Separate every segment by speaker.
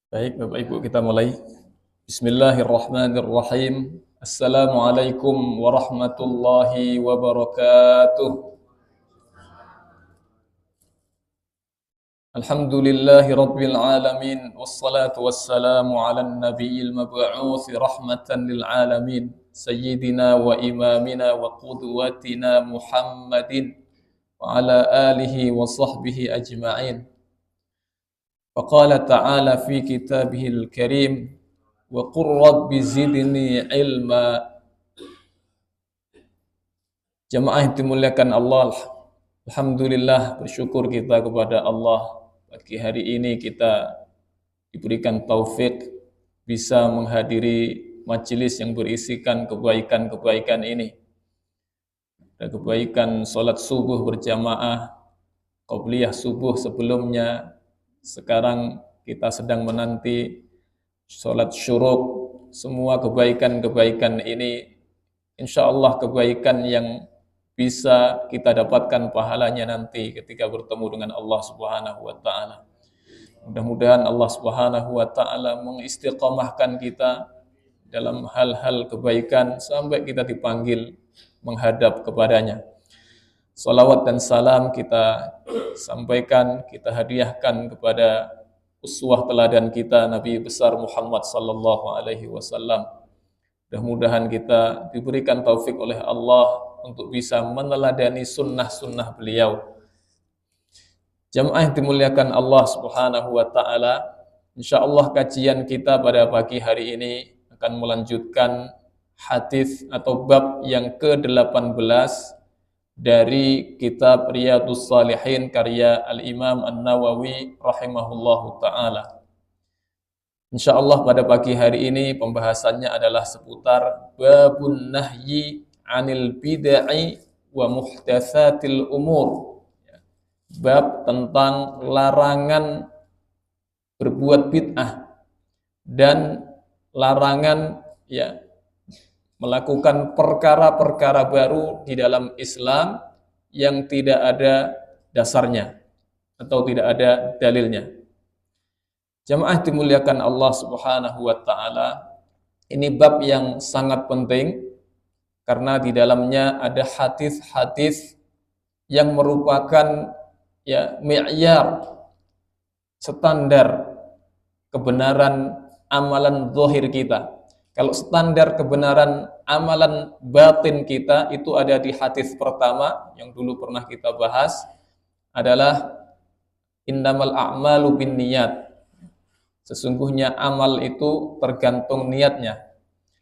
Speaker 1: Baik, Bapak Ibu, kita mulai. Bismillahirrahmanirrahim. Assalamualaikum warahmatullahi wabarakatuh. Alhamdulillahi rabbil alamin. Wassalatu wassalamu ala nabiyil mab'uuthi rahmatan lil alamin. Sayyidina wa imamina wa qudwatina Muhammadin wa ala alihi wa sahbihi ajma'in. Faqala ta'ala fi kitabihil karim wa qur rabbi zidni ilma. Jamaah yang dimuliakan Allah, alhamdulillah, bersyukur kita kepada Allah. Pagi hari ini kita diberikan taufik bisa menghadiri majelis yang berisikan kebaikan-kebaikan ini. Ada kebaikan salat subuh berjamaah, qabliyah subuh sebelumnya. Sekarang kita sedang menanti salat syuruk. Semua kebaikan-kebaikan ini insyaallah kebaikan yang bisa kita dapatkan pahalanya nanti ketika bertemu dengan Allah Subhanahu wa taala. Mudah-mudahan Allah Subhanahu wa taala mengistiqamahkan kita dalam hal-hal kebaikan sampai kita dipanggil menghadap kepadanya. Salawat dan salam kita sampaikan, kita hadiahkan kepada uswah teladan kita Nabi besar Muhammad sallallahu alaihi wasallam. Mudah-mudahan kita diberikan taufik oleh Allah untuk bisa meneladani sunnah-sunnah beliau. Jamaah yang dimuliakan Allah Subhanahu wa taala, insyaallah kajian kita pada pagi hari ini akan melanjutkan hadis atau bab yang ke-18 dari kitab Riyadhus Shalihin karya Al-Imam An-Nawawi rahimahullahu taala. Insyaallah pada pagi hari ini pembahasannya adalah seputar babun nahyi 'anil bid'ah wa muhdatsatil umur. Bab tentang larangan berbuat bid'ah dan larangan melakukan perkara-perkara baru di dalam Islam yang tidak ada dasarnya atau tidak ada dalilnya. Jamaah dimuliakan Allah Subhanahu wa taala, ini bab yang sangat penting karena di dalamnya ada hadis-hadis yang merupakan mi'yar, standar kebenaran amalan zahir kita. Kalau standar kebenaran amalan batin kita itu ada di hadis pertama yang dulu pernah kita bahas, adalah innamal a'malu binniyat. Sesungguhnya amal itu tergantung niatnya.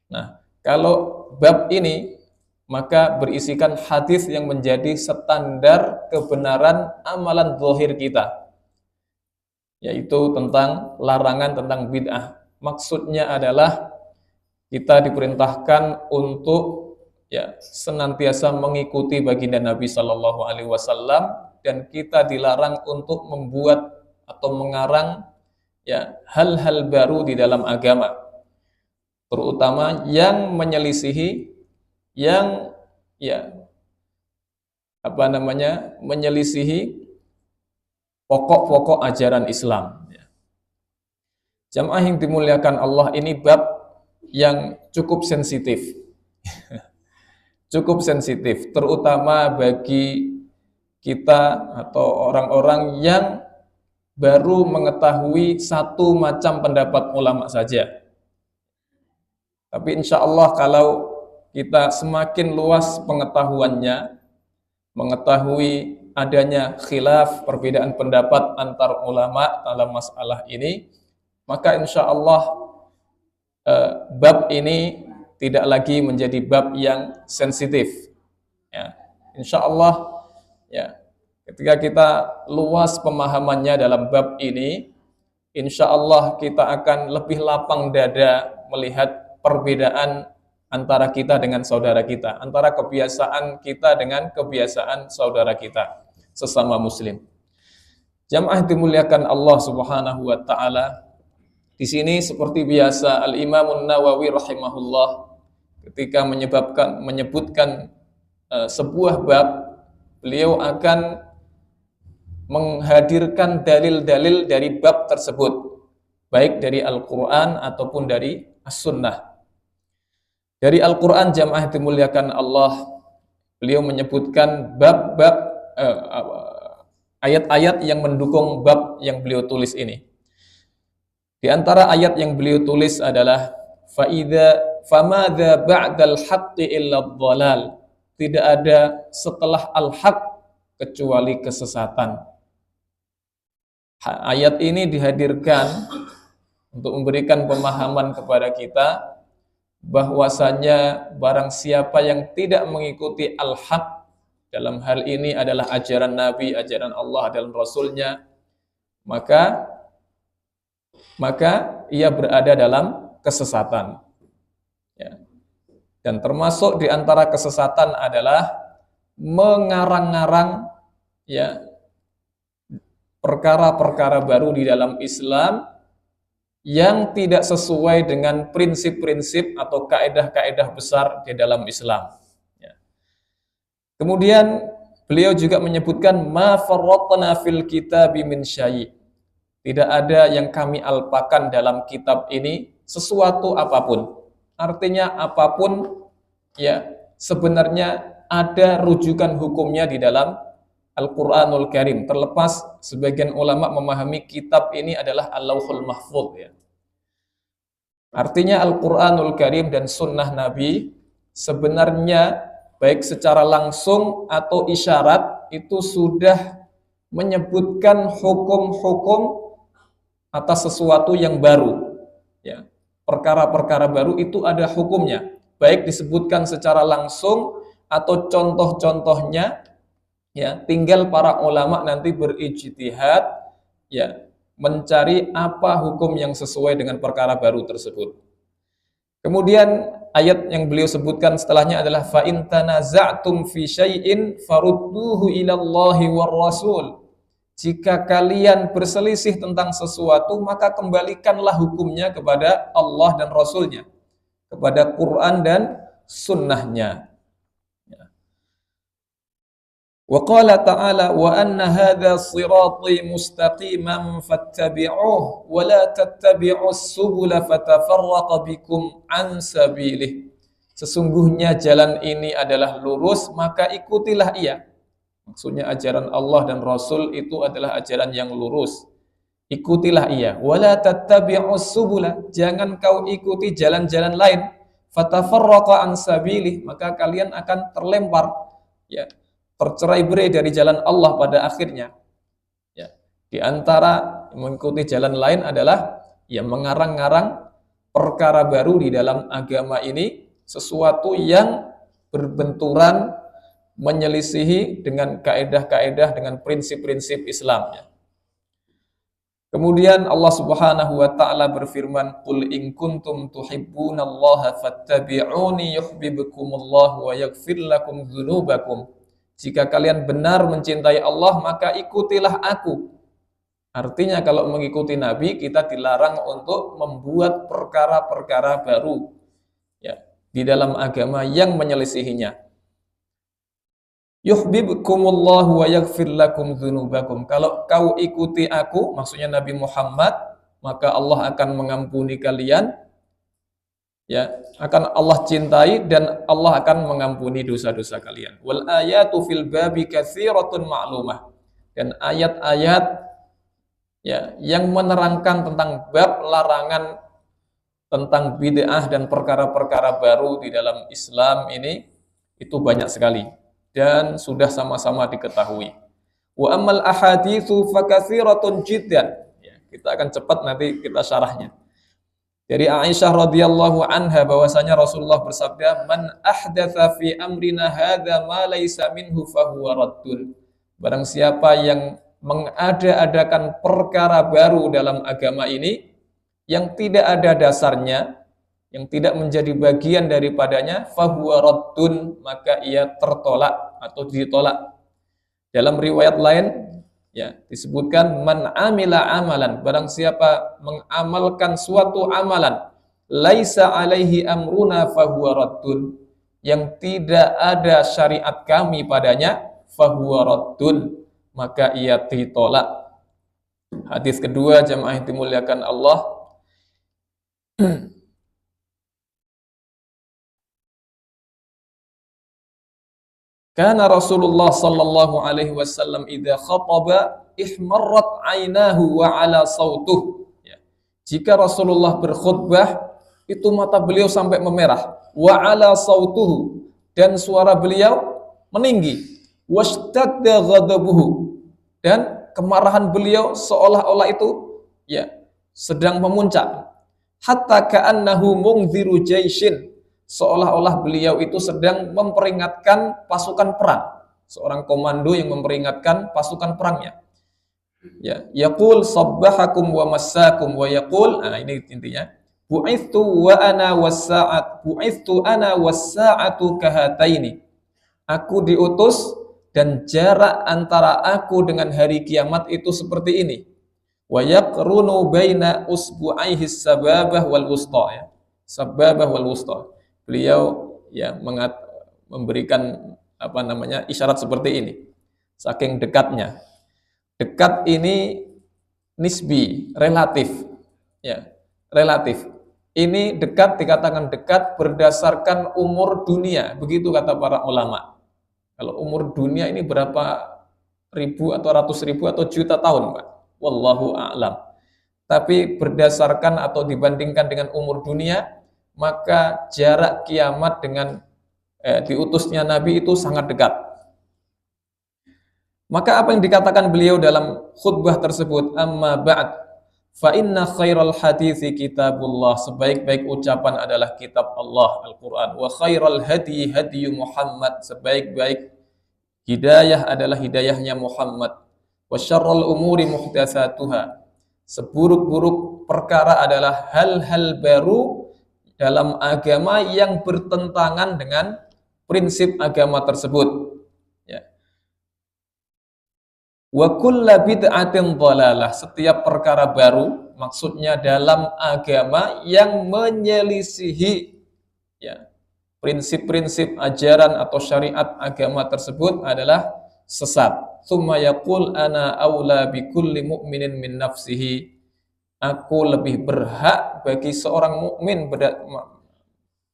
Speaker 1: Nah, kalau bab ini maka berisikan hadis yang menjadi standar kebenaran amalan zahir kita, yaitu tentang larangan tentang bid'ah. Maksudnya adalah kita diperintahkan untuk senantiasa mengikuti baginda Nabi Shallallahu Alaihi Wasallam, dan kita dilarang untuk membuat atau mengarang hal-hal baru di dalam agama, terutama yang menyelisihi menyelisihi pokok-pokok ajaran Islam. Jamaah yang dimuliakan Allah, ini bab yang cukup sensitif. Cukup sensitif, terutama bagi kita atau orang-orang yang baru mengetahui satu macam pendapat ulama saja. Tapi insya Allah kalau kita semakin luas pengetahuannya, mengetahui adanya khilaf, perbedaan pendapat antar ulama dalam masalah ini, maka insya Allah bab ini tidak lagi menjadi bab yang sensitif. Insya Allah ketika kita luas pemahamannya dalam bab ini, insya Allah kita akan lebih lapang dada melihat perbedaan antara kita dengan saudara kita, antara kebiasaan kita dengan kebiasaan saudara kita, sesama muslim. Jamaah dimuliakan Allah Subhanahu wa taala, di sini seperti biasa Al-Imam An-Nawawi rahimahullah ketika menyebutkan sebuah bab, beliau akan menghadirkan dalil-dalil dari bab tersebut, baik dari Al-Quran ataupun dari As-Sunnah. Dari Al-Quran jamaah dimuliakan Allah, beliau menyebutkan bab-bab ayat-ayat yang mendukung bab yang beliau tulis ini. Di antara ayat yang beliau tulis adalah famadza ba'dal haqqi illa dhalal. Tidak ada setelah al-haq kecuali kesesatan. Ayat ini dihadirkan untuk memberikan pemahaman kepada kita bahwasanya barang siapa yang tidak mengikuti al-haq, dalam hal ini adalah ajaran Nabi, ajaran Allah dan Rasulnya, maka ia berada dalam kesesatan. Ya. Dan termasuk di antara kesesatan adalah mengarang-ngarang ya perkara-perkara baru di dalam Islam yang tidak sesuai dengan prinsip-prinsip atau kaedah-kaedah besar di dalam Islam. Ya. Kemudian beliau juga menyebutkan ma farratna fil kitabi min syai'. Tidak ada yang kami alpakan dalam kitab ini sesuatu apapun. Artinya apapun ya sebenarnya ada rujukan hukumnya di dalam Al-Quranul Karim. Terlepas sebagian ulama memahami kitab ini adalah Al-Lauhul Mahfuz ya. Artinya Al-Quranul Karim dan Sunnah Nabi sebenarnya baik secara langsung atau isyarat itu sudah menyebutkan hukum-hukum atas sesuatu yang baru ya. Perkara-perkara baru itu ada hukumnya, baik disebutkan secara langsung atau contoh-contohnya ya, tinggal para ulama nanti berijtihad ya, mencari apa hukum yang sesuai dengan perkara baru tersebut. Kemudian ayat yang beliau sebutkan setelahnya adalah fa in tanaza'tum fi syai'in farudduhu ila Allahi war Rasul. Jika kalian berselisih tentang sesuatu, maka kembalikanlah hukumnya kepada Allah dan Rasulnya, kepada Quran dan Sunnahnya. Wa qala ta'ala wa anna hadha sirati mustaqiman fattabi'uhu wa la tattabi'us subula fatafarraqa bikum an sabilih. Sesungguhnya jalan ini adalah lurus, maka ikutilah ia. Maksudnya ajaran Allah dan Rasul itu adalah ajaran yang lurus. Ikutilah ia. Wala tattabi'us subula, jangan kau ikuti jalan-jalan lain. Fatafarraqa an sabilih, maka kalian akan terlempar ya, tercerai-berai dari jalan Allah pada akhirnya. Ya. Di antara mengikuti jalan lain adalah ya mengarang-ngarang perkara baru di dalam agama ini, sesuatu yang berbenturan menyelisihi dengan kaedah-kaedah, dengan prinsip-prinsip Islam. Kemudian Allah Subhanahu wa taala berfirman, "Qul in kuntum tuhibbunallaha fattabi'uni yuhibbukumullah wa yaghfir lakum dzunubakum." Jika kalian benar mencintai Allah, maka ikutilah aku. Artinya kalau mengikuti Nabi, kita dilarang untuk membuat perkara-perkara baru ya di dalam agama yang menyelisihinya. Yuhibbukumullahu wa yaghfir lakum dzunubakum. Kalau kau ikuti aku, maksudnya Nabi Muhammad, maka Allah akan mengampuni kalian. Ya, akan Allah cintai dan Allah akan mengampuni dosa-dosa kalian. Wal ayatu fil babi katsiratun ma'lumah. Dan ayat-ayat ya yang menerangkan tentang bab larangan tentang bid'ah dan perkara-perkara baru di dalam Islam ini itu banyak sekali dan sudah sama-sama diketahui. Wa ammal ahaditsu fakatsiratun jiddan. Ya, kita akan cepat nanti kita syarahnya. Dari Aisyah radhiyallahu anha bahwasanya Rasulullah bersabda, "Man ahdatsa fi amrina hadza ma laysa minhu fahuwa raddun." Barang siapa yang mengada-adakan perkara baru dalam agama ini yang tidak ada dasarnya, yang tidak menjadi bagian daripadanya, fahuwa raddun, maka ia tertolak atau ditolak. Dalam riwayat lain ya disebutkan man amila amalan, barang siapa mengamalkan suatu amalan laisa alaihi amruna fahuwa raddun, yang tidak ada syariat kami padanya, fahuwa raddun, maka ia ditolak. Hadis kedua jamaah dimuliakan Allah, Kana Rasulullah sallallahu alaihi wasallam idza khataba ihmarrat ainahu wa ala sautuh. Ya. Jika Rasulullah berkhutbah, itu mata beliau sampai memerah. Wa ala sautuhu, dan suara beliau meninggi. Washtadda ghadabuhu, dan kemarahan beliau seolah-olah itu ya sedang memuncak. Hatta ka'annahu mungdhiru jaishin, seolah-olah beliau itu sedang memperingatkan pasukan perang, seorang komando yang memperingatkan pasukan perangnya. Ya, yaqul sabbahakum wa massakum wa yaqul, nah ini intinya, bu'ithu wa ana was-sa'at, bu'ithu ana was-sa'atu kahataini. Aku diutus dan jarak antara aku dengan hari kiamat itu seperti ini. Wa yaqrunu baina usbu'aihi sababah wal wusta, ya. Sababah wal wusta. Beliau ya memberikan isyarat seperti ini. Saking dekatnya. Dekat ini nisbi, relatif. Ya, relatif. Ini dekat, dikatakan dekat berdasarkan umur dunia, begitu kata para ulama. Kalau umur dunia ini berapa ribu atau ratus ribu atau juta tahun, Pak? Wallahu a'lam. Tapi berdasarkan atau dibandingkan dengan umur dunia, maka jarak kiamat dengan diutusnya Nabi itu sangat dekat. Maka apa yang dikatakan beliau dalam khutbah tersebut, amma ba'd, fa inna khairal hadithi kitabullah, sebaik-baik ucapan adalah kitab Allah, Al-Quran, wa khairal hadi hadi Muhammad, sebaik-baik hidayah adalah hidayahnya Muhammad, wa syarrul umuri muhdatsatuha, seburuk-buruk perkara adalah hal-hal baru dalam agama yang bertentangan dengan prinsip agama tersebut. Ya. Wa kullu bid'atin dhalalah, setiap perkara baru maksudnya dalam agama yang menyelisihi ya prinsip-prinsip ajaran atau syariat agama tersebut adalah sesat. Tsumma yaqul ana aula bi kulli mu'minin min nafsihi, aku lebih berhak bagi seorang mukmin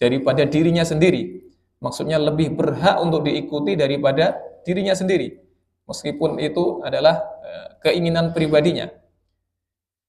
Speaker 1: daripada dirinya sendiri. Maksudnya lebih berhak untuk diikuti daripada dirinya sendiri, meskipun itu adalah keinginan pribadinya.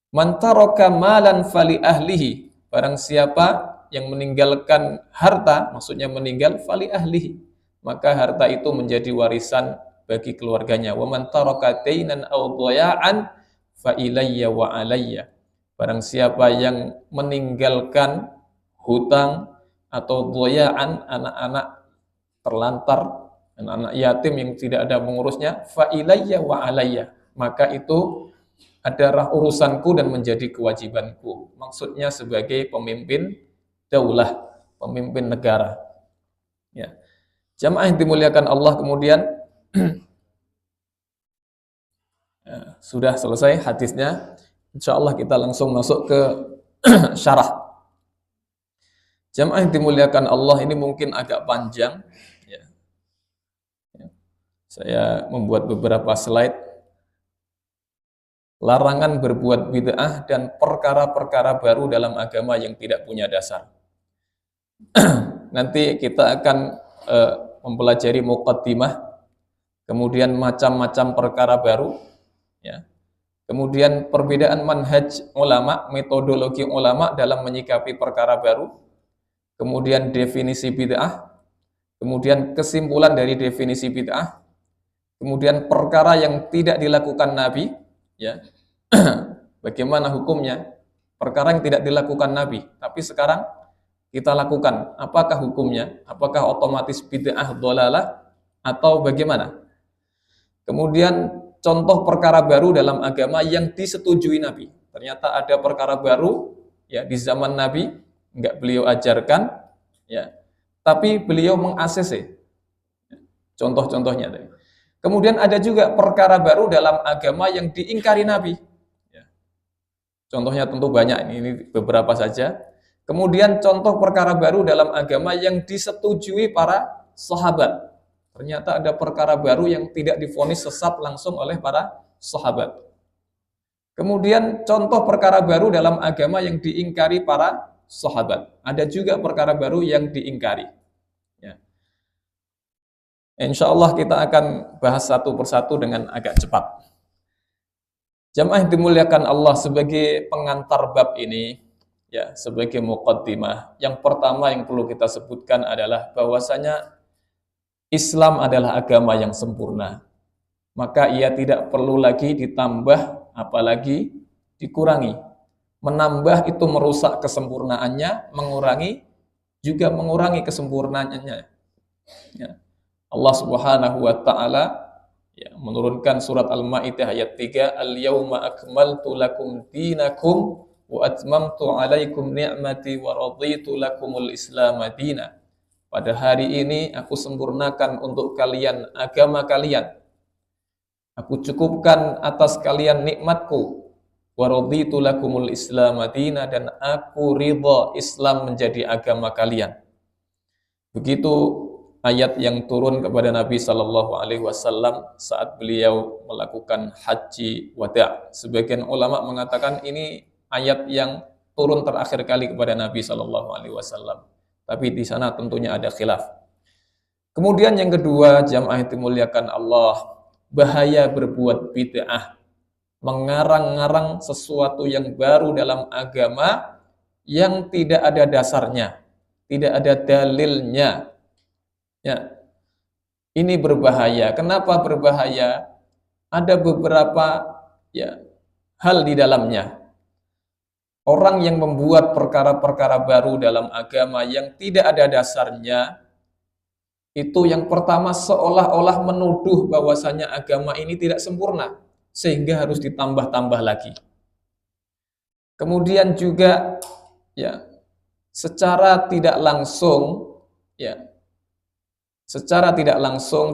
Speaker 1: Man taraka malan fali ahlihi, barang siapa yang meninggalkan harta, maksudnya meninggal, fali ahlihi, maka harta itu menjadi warisan bagi keluarganya. Wa man taraka dainan aw dhaya'an fa ilayya wa alayya, barang siapa yang meninggalkan hutang atau dhaya'an, anak-anak terlantar, anak-anak yatim yang tidak ada pengurusnya, fa ilayya wa alayya, maka itu adalah urusanku dan menjadi kewajibanku. Maksudnya sebagai pemimpin daulah, pemimpin negara. Ya. Jamaah yang dimuliakan Allah, kemudian ya, sudah selesai hadisnya. Insyaallah kita langsung masuk ke syarah. Jamaah yang dimuliakan Allah, ini mungkin agak panjang. Ya. Ya. Saya membuat beberapa slide. Larangan berbuat bid'ah dan perkara-perkara baru dalam agama yang tidak punya dasar. Nanti kita akan mempelajari muqaddimah, kemudian macam-macam perkara baru, ya. Kemudian perbedaan manhaj ulama, metodologi ulama dalam menyikapi perkara baru, kemudian definisi bid'ah, kemudian kesimpulan dari definisi bid'ah, kemudian perkara yang tidak dilakukan Nabi, ya. Bagaimana hukumnya? Perkara yang tidak dilakukan Nabi, tapi sekarang kita lakukan, apakah hukumnya? Apakah otomatis bid'ah dhalalah atau bagaimana? Kemudian contoh perkara baru dalam agama yang disetujui Nabi. Ternyata ada perkara baru ya di zaman Nabi, enggak beliau ajarkan, ya, tapi beliau meng-ACC. Contoh-contohnya. Kemudian ada juga perkara baru dalam agama yang diingkari Nabi. Ya. Contohnya tentu banyak, ini beberapa saja. Kemudian contoh perkara baru dalam agama yang disetujui para sahabat. Ternyata ada perkara baru yang tidak divonis sesat langsung oleh para sahabat. Kemudian contoh perkara baru dalam agama yang diingkari para sahabat. Ada juga perkara baru yang diingkari. Ya. Insya Allah kita akan bahas satu persatu dengan agak cepat. Jamaah yang dimuliakan Allah, sebagai pengantar bab ini, ya, sebagai muqaddimah, yang pertama yang perlu kita sebutkan adalah bahwasanya Islam adalah agama yang sempurna. Maka ia tidak perlu lagi ditambah, apalagi dikurangi. Menambah itu merusak kesempurnaannya, mengurangi kesempurnaannya. Ya. Allah Subhanahu wa taala ya, menurunkan surat Al-Maidah ayat 3, "Al-yauma akmaltu lakum dinakum wa atmamtu 'alaikum ni'mati wa raditu lakumul Islam madina." Pada hari ini aku sempurnakan untuk kalian agama kalian. Aku cukupkan atas kalian nikmatku. Wa raditu lakumul Islam madina, dan aku ridha Islam menjadi agama kalian. Begitu ayat yang turun kepada Nabi Shallallahu Alaihi Wasallam saat beliau melakukan haji wada. Sebagian ulama mengatakan ini ayat yang turun terakhir kali kepada Nabi Shallallahu Alaihi Wasallam. Tapi di sana tentunya ada khilaf. Kemudian yang kedua, jamaah yang dimuliakan Allah, bahaya berbuat bid'ah, mengarang-ngarang sesuatu yang baru dalam agama yang tidak ada dasarnya, tidak ada dalilnya. Ya, ini berbahaya. Kenapa berbahaya? Ada beberapa ya hal di dalamnya. Orang yang membuat perkara-perkara baru dalam agama yang tidak ada dasarnya, itu yang pertama seolah-olah menuduh bahwasanya agama ini tidak sempurna, sehingga harus ditambah-tambah lagi. Kemudian juga ya secara tidak langsung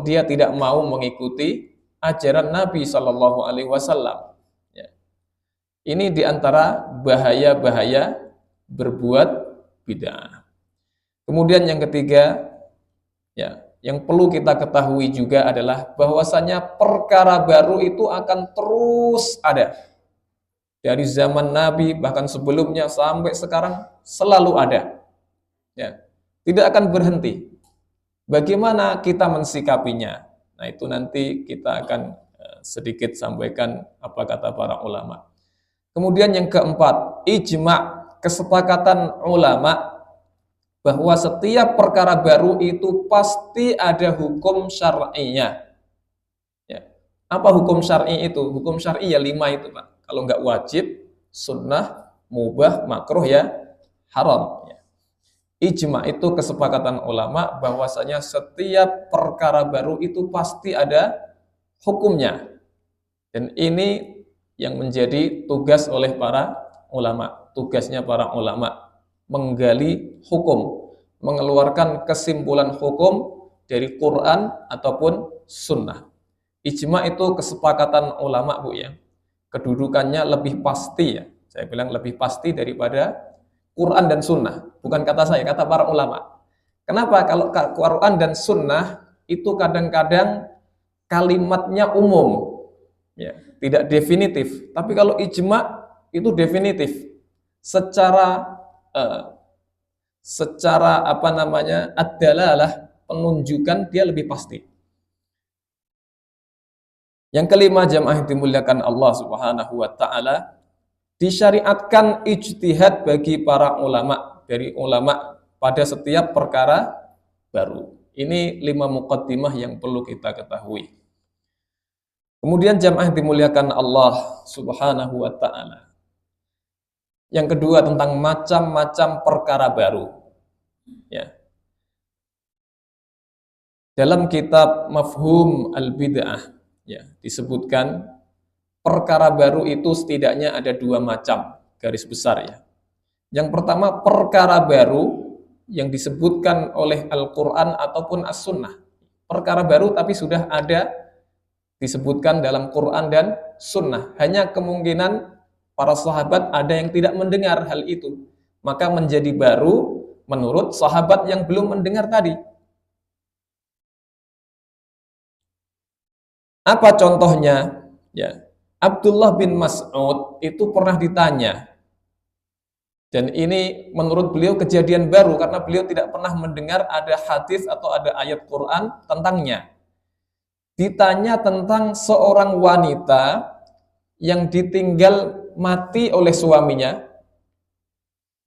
Speaker 1: dia tidak mau mengikuti ajaran Nabi Shallallahu Alaihi Wasallam. Ya. Ini diantara bahaya-bahaya berbuat bid'ah. Kemudian yang ketiga, ya, yang perlu kita ketahui juga adalah bahwasanya perkara baru itu akan terus ada. Dari zaman Nabi bahkan sebelumnya sampai sekarang selalu ada. Ya. Tidak akan berhenti. Bagaimana kita mensikapinya? Nah, itu nanti kita akan sedikit sampaikan apa kata para ulama. Kemudian yang keempat, ijma', kesepakatan ulama bahwa setiap perkara baru itu pasti ada hukum syar'inya. Ya. Apa hukum syar'i itu? Hukum syar'i ya 5 itu, Pak. Kalau nggak wajib, sunnah, mubah, makruh, ya haram. Ya. Ijma' itu kesepakatan ulama bahwasanya setiap perkara baru itu pasti ada hukumnya. Dan ini yang menjadi tugas oleh para ulama. Tugasnya para ulama menggali hukum, mengeluarkan kesimpulan hukum dari Quran ataupun sunnah. Ijma' itu kesepakatan ulama, Bu, ya. Kedudukannya lebih pasti, ya. Saya bilang lebih pasti daripada Quran dan sunnah, bukan kata saya, kata para ulama. Kenapa? Kalau Quran dan sunnah itu kadang-kadang kalimatnya umum, ya, tidak definitif. Tapi kalau ijma' itu definitif. Secara ad-dalalah, penunjukan dia lebih pasti. Yang kelima, jamaah yang dimuliakan Allah Subhanahu wa taala, disyariatkan ijtihad bagi para ulama, dari ulama pada setiap perkara baru. Ini 5 muqaddimah yang perlu kita ketahui. Kemudian jamaah yang dimuliakan Allah Subhanahu wa taala. Yang kedua, tentang macam-macam perkara baru. Ya. Dalam kitab Mafhum al-Bid'ah, ya, disebutkan perkara baru itu setidaknya ada 2 macam, garis besar, ya. Yang pertama, perkara baru yang disebutkan oleh Al-Quran ataupun As-Sunnah. Perkara baru tapi sudah ada disebutkan dalam Quran dan Sunnah. Hanya kemungkinan para sahabat ada yang tidak mendengar hal itu, maka menjadi baru menurut sahabat yang belum mendengar tadi. Apa contohnya? Ya, Abdullah bin Mas'ud itu pernah ditanya, Dan ini menurut beliau kejadian baru karena beliau tidak pernah mendengar ada hadis atau ada ayat Quran tentangnya. Ditanya tentang seorang wanita yang ditinggal mati oleh suaminya,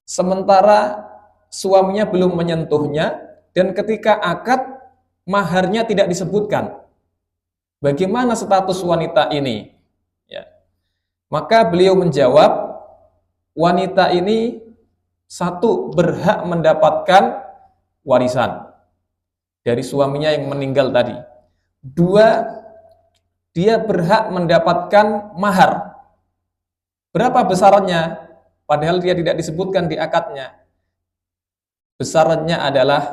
Speaker 1: sementara suaminya belum menyentuhnya, dan ketika akad maharnya tidak disebutkan. Bagaimana status wanita ini? Ya. Maka beliau menjawab, wanita ini satu, berhak mendapatkan warisan dari suaminya yang meninggal tadi. Dua, dia berhak mendapatkan mahar. Berapa besarannya? Padahal dia tidak disebutkan di akadnya. Besarannya adalah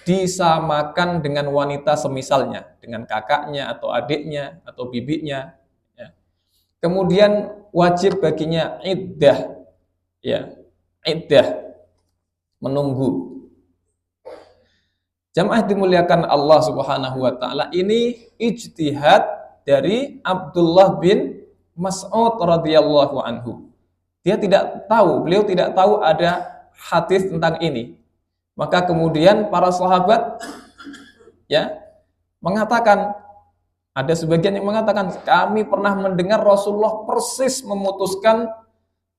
Speaker 1: disamakan dengan wanita semisalnya, dengan kakaknya atau adiknya atau bibinya. Ya. Kemudian wajib baginya iddah, ya, iddah, menunggu. Jamaah dimuliakan Allah Subhanahu wa taala, ini ijtihad dari Abdullah bin Mas'ud radhiyallahu anhu. Dia tidak tahu, beliau tidak tahu ada hadis tentang ini. Maka kemudian para sahabat ya mengatakan, ada sebagian yang mengatakan, kami pernah mendengar Rasulullah persis memutuskan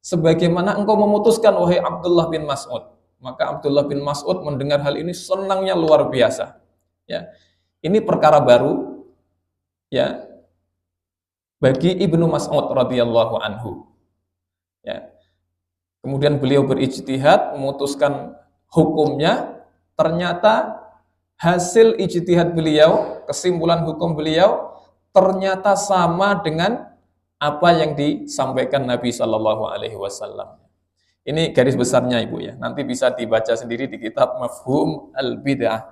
Speaker 1: sebagaimana engkau memutuskan wahai Abdullah bin Mas'ud. Maka Abdullah bin Mas'ud mendengar hal ini senangnya luar biasa. Ya. Ini perkara baru ya bagi Ibnu Mas'ud radhiyallahu anhu. Ya. Kemudian beliau berijtihad memutuskan hukumnya, ternyata hasil ijtihad beliau, kesimpulan hukum beliau ternyata sama dengan apa yang disampaikan Nabi Shallallahu Alaihi Wasallam. Ini garis besarnya Ibu ya. Nanti bisa dibaca sendiri di kitab Mafhum Al-Bid'ah.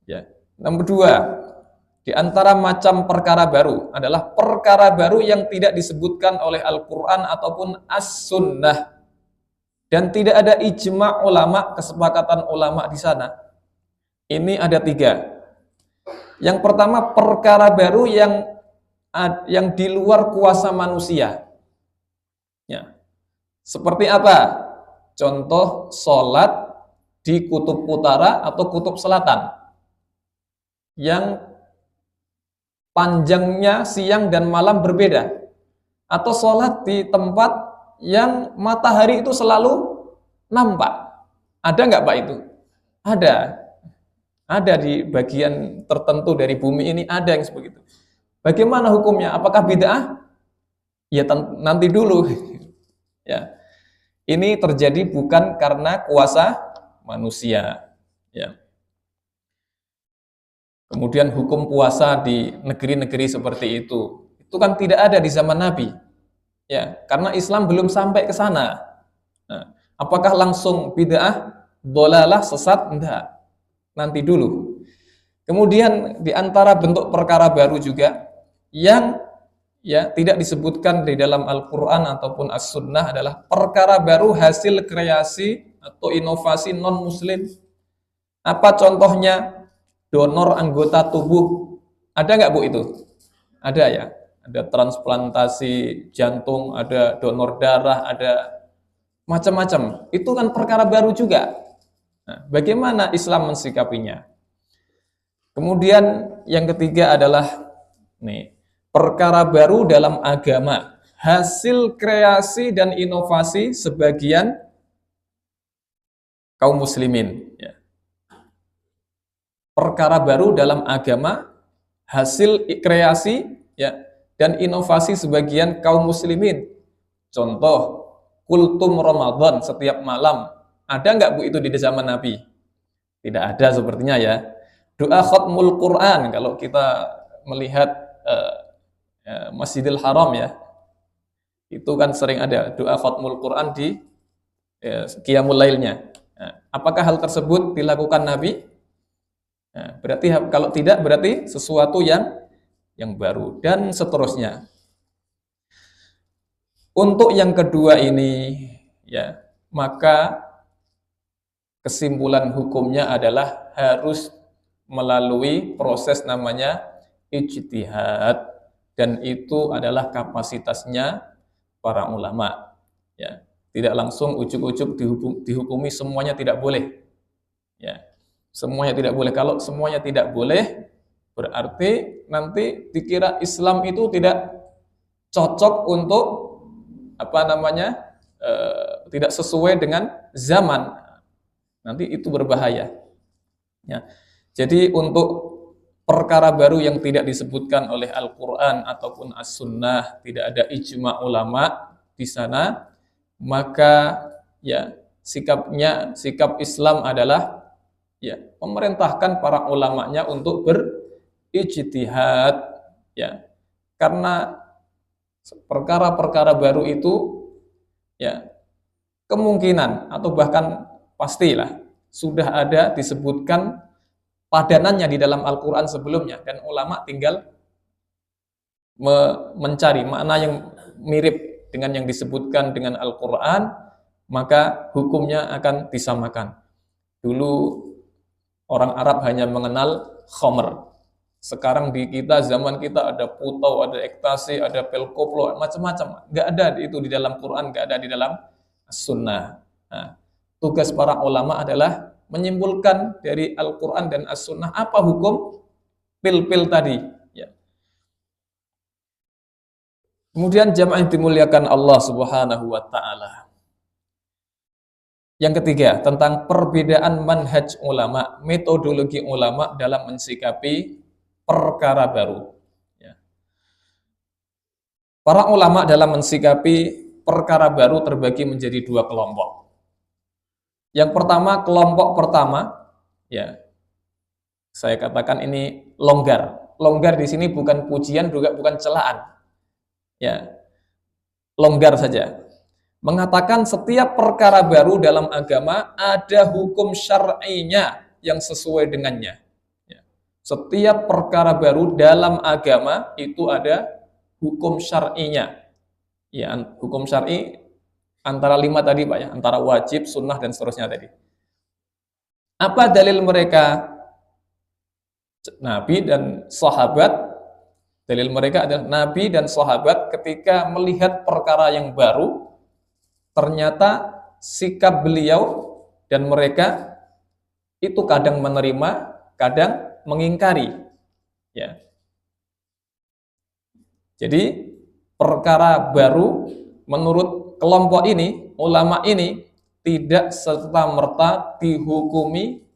Speaker 1: Ya. Nomor dua, di antara macam perkara baru adalah perkara baru yang tidak disebutkan oleh Al-Quran ataupun As-Sunnah. Dan tidak ada ijma' ulama, kesepakatan ulama di sana. Ini ada tiga. Yang pertama, perkara baru yang di luar kuasa manusia. Ya. Seperti apa? Contoh sholat di kutub utara atau kutub selatan yang panjangnya siang dan malam berbeda, atau sholat di tempat yang matahari itu selalu nampak. Ada nggak Pak itu? Ada di bagian tertentu dari bumi ini ada yang seperti itu. Bagaimana hukumnya? Apakah bid'ah? Ya nanti dulu. Ya, ini terjadi bukan karena kuasa manusia. Ya. Kemudian hukum puasa di negeri-negeri seperti itu kan tidak ada di zaman Nabi. Ya, karena Islam belum sampai ke sana. Nah, apakah langsung bid'ah, dhalalah, sesat? Enggak. Nanti dulu. Kemudian di antara bentuk perkara baru juga yang ya tidak disebutkan di dalam Al-Quran ataupun As-Sunnah adalah perkara baru hasil kreasi atau inovasi non-muslim. Apa contohnya? Donor anggota tubuh. Ada nggak Bu itu? Ada ya. Ada transplantasi jantung, ada donor darah, ada macam-macam. Itu kan perkara baru juga. Nah, bagaimana Islam mensikapinya? Kemudian yang ketiga adalah perkara baru dalam agama, hasil kreasi dan inovasi sebagian kaum muslimin. Ya. Perkara baru dalam agama, hasil kreasi ya dan inovasi sebagian kaum muslimin. Contoh, kultum Ramadan setiap malam. Ada nggak Bu itu di zaman Nabi? Tidak ada sepertinya ya. Doa khatmul Quran, kalau kita melihat Masjidil Haram ya, itu kan sering ada doa khatmul Quran di qiyamul lailnya. Nah, apakah hal tersebut dilakukan Nabi? Nah, berarti kalau tidak berarti sesuatu yang baru dan seterusnya. Untuk yang kedua ini ya, maka kesimpulan hukumnya adalah harus melalui proses namanya ijtihad, dan itu adalah kapasitasnya para ulama ya. Tidak langsung ujuk-ujuk dihukumi semuanya tidak boleh. Ya, semuanya tidak boleh. Kalau semuanya tidak boleh, berarti nanti dikira Islam itu tidak cocok untuk tidak sesuai dengan zaman. Nanti itu berbahaya. Ya. Jadi untuk perkara baru yang tidak disebutkan oleh Al-Quran ataupun As-Sunnah, tidak ada ijma ulama di sana, maka ya sikap Islam adalah ya memerintahkan para ulamanya untuk berijtihad, ya, karena perkara-perkara baru itu ya kemungkinan atau bahkan pastilah sudah ada disebutkan padanannya di dalam Al-Quran sebelumnya, dan ulama tinggal mencari makna yang mirip dengan yang disebutkan dengan Al-Quran, maka hukumnya akan disamakan. Dulu orang Arab hanya mengenal khamr. Sekarang di kita, zaman kita ada putau, ada ekstasi, ada pil koplo, macam-macam. Nggak ada itu di dalam Quran, nggak ada di dalam Sunnah. Nah, tugas para ulama adalah menyimpulkan dari Al-Quran dan As-Sunnah apa hukum pil-pil tadi. Ya. Kemudian jamaah yang dimuliakan Allah Subhanahu wa Ta'ala. Yang ketiga, tentang perbedaan manhaj ulama, metodologi ulama dalam mensikapi perkara baru. Ya. Para ulama dalam mensikapi perkara baru terbagi menjadi dua kelompok. Yang pertama, kelompok pertama, ya, saya katakan ini longgar. Longgar di sini bukan pujian, juga bukan celaan. Ya, longgar saja. Mengatakan setiap perkara baru dalam agama ada hukum syar'inya yang sesuai dengannya. Ya. Setiap perkara baru dalam agama itu ada hukum syar'inya. Ya, hukum syar'i antara 5 tadi Pak ya, antara wajib, sunnah dan seterusnya tadi. Apa dalil mereka? Nabi dan sahabat. Dalil mereka adalah Nabi dan sahabat ketika melihat perkara yang baru, ternyata sikap beliau dan mereka itu kadang menerima, kadang mengingkari. Ya. Jadi perkara baru menurut kelompok ini, ulama ini tidak serta-merta dihukumi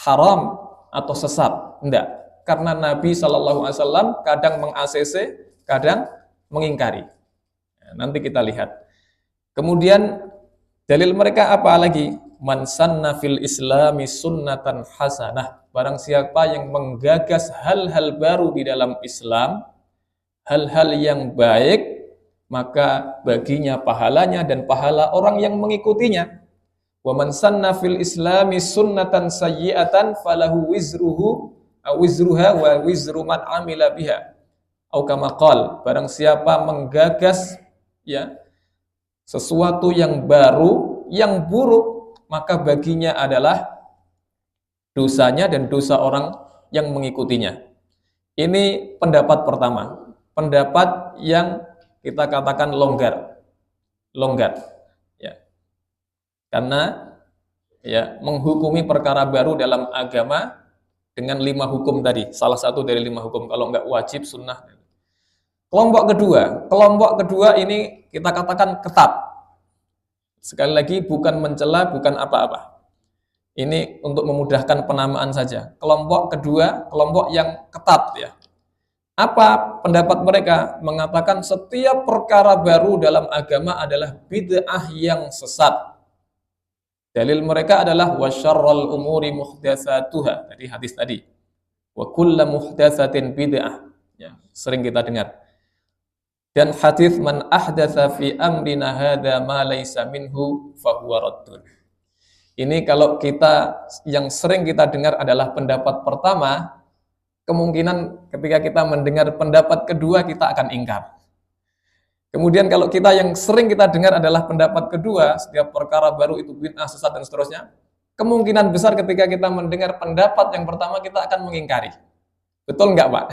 Speaker 1: haram atau sesat. Enggak. Karena Nabi SAW kadang meng-ACC, kadang mengingkari. Nanti kita lihat. Kemudian dalil mereka apa lagi? Man sanna fil islami sunnatan hasanah. Barang siapa yang menggagas hal-hal baru di dalam Islam, hal-hal yang baik, maka baginya pahalanya dan pahala orang yang mengikutinya. Wa man sanna fil islami sunnatan sayyi'atan falahu wizruha wa wizru man amila biha. Au kama qala, barang siapa menggagas ya sesuatu yang baru, yang buruk, maka baginya adalah dosanya dan dosa orang yang mengikutinya. Ini pendapat pertama. Pendapat yang kita katakan longgar. Ya. Karena ya menghukumi perkara baru dalam agama dengan 5 hukum tadi. Salah satu dari 5 hukum. Kalau enggak wajib, sunnah. Kelompok kedua ini kita katakan ketat. Sekali lagi bukan mencela, bukan apa-apa. Ini untuk memudahkan penamaan saja. Kelompok kedua, kelompok yang ketat ya. Apa pendapat mereka? Mengatakan setiap perkara baru dalam agama adalah bid'ah yang sesat. Dalil mereka adalah wa syarrul umuri muhdatsatuha. Tadi hadis tadi. Wa kullu muhdatsatin bid'ah. Ya, sering kita dengar. Dan hadis man ahdatsa fi amrina hadza ma laysa minhu fahuwa raddun. Ini kalau kita yang sering kita dengar adalah pendapat pertama, kemungkinan ketika kita mendengar pendapat kedua kita akan ingkar. Kemudian kalau kita yang sering kita dengar adalah pendapat kedua, setiap perkara baru itu bid'ah, sesat dan seterusnya, kemungkinan besar ketika kita mendengar pendapat yang pertama kita akan mengingkari. Betul enggak, Pak?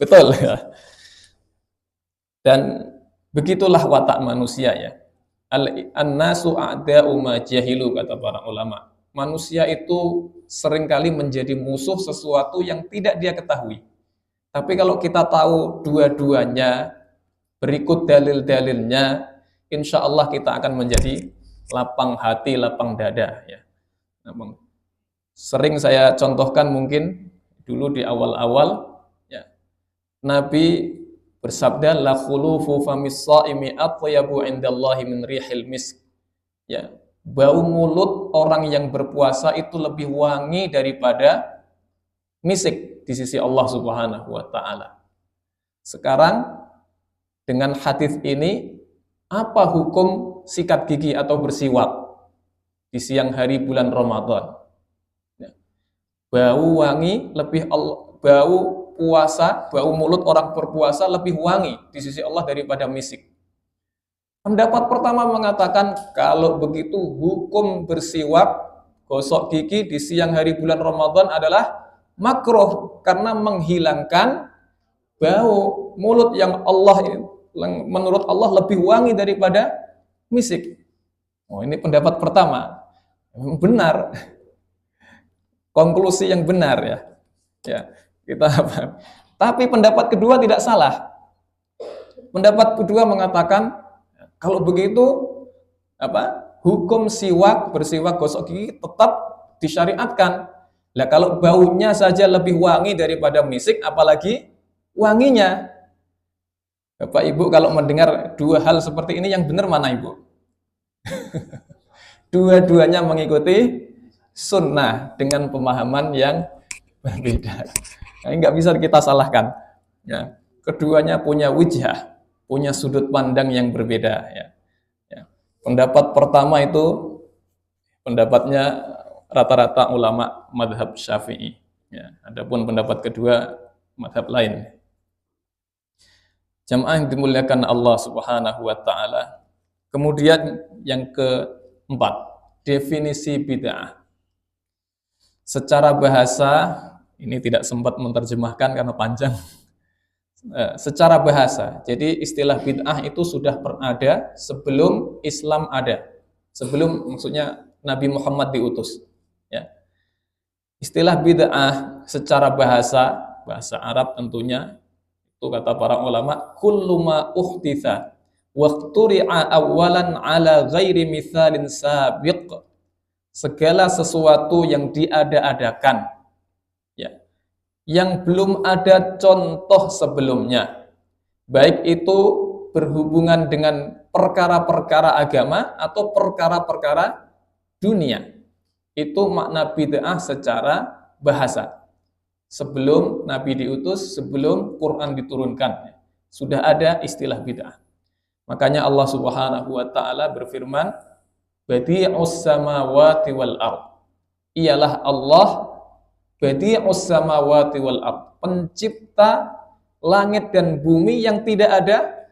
Speaker 1: Betul ya. Dan Begitulah watak manusia ya. An-nasu a'da'u ma jahilu, kata para ulama. Manusia itu seringkali menjadi musuh sesuatu yang tidak dia ketahui. Tapi kalau kita tahu dua-duanya, berikut dalil-dalilnya, insya Allah kita akan menjadi lapang hati, lapang dada ya. Sering saya contohkan mungkin dulu di awal-awal ya. Nabi bersabda, la khulufu famis shaimi atyabu indallahi min rihil misk. Ya, bau mulut orang yang berpuasa itu lebih wangi daripada misik di sisi Allah Subhanahu wa taala. Sekarang dengan hadis ini, apa hukum sikat gigi atau bersiwak di siang hari bulan Ramadan? Ya. Bau wangi lebih bau mulut orang berpuasa lebih wangi di sisi Allah daripada misik. Pendapat pertama mengatakan kalau begitu hukum bersiwak, gosok gigi di siang hari bulan Ramadan adalah makruh karena menghilangkan bau mulut yang menurut Allah lebih wangi daripada misik. Oh, ini pendapat pertama. Benar. Konklusi yang benar ya. Ya, kita apa? Tapi pendapat kedua tidak salah. Pendapat kedua mengatakan kalau begitu hukum bersiwak gosok gigi tetap disyariatkan. Lah kalau baunya saja lebih wangi daripada misik, apalagi wanginya. Bapak Ibu kalau mendengar dua hal seperti ini, yang benar mana Ibu? Dua-duanya mengikuti sunnah dengan pemahaman yang berbeda. Nah, ini nggak bisa kita salahkan. Ya, keduanya punya wijhah, punya sudut pandang yang berbeda. Ya. Ya. Pendapat pertama itu pendapatnya rata-rata ulama madhab Syafi'i. Ya. Adapun pendapat kedua madhab lain. Jamaah yang dimuliakan Allah Subhanahu wa taala. Kemudian yang keempat, definisi bid'ah. Secara bahasa, ini tidak sempat menerjemahkan karena panjang. Secara bahasa, jadi istilah bid'ah itu sudah ada sebelum Islam ada. Sebelum maksudnya Nabi Muhammad diutus. Ya. Istilah bid'ah secara bahasa Arab tentunya, itu kata para ulama, kullu ma uhditha waqturi'a awalan ala ghairi mithalin sabiq. Segala sesuatu yang diada-adakan, ya, yang belum ada contoh sebelumnya, baik itu berhubungan dengan perkara-perkara agama atau perkara-perkara dunia. Itu makna bid'ah secara bahasa. Sebelum Nabi diutus, sebelum Quran diturunkan, sudah ada istilah bid'ah. Makanya Allah Subhanahu wa taala berfirman, Badi'us samawati wal ard. Ialah Allah Badi'us samawati wal ard, pencipta langit dan bumi yang tidak ada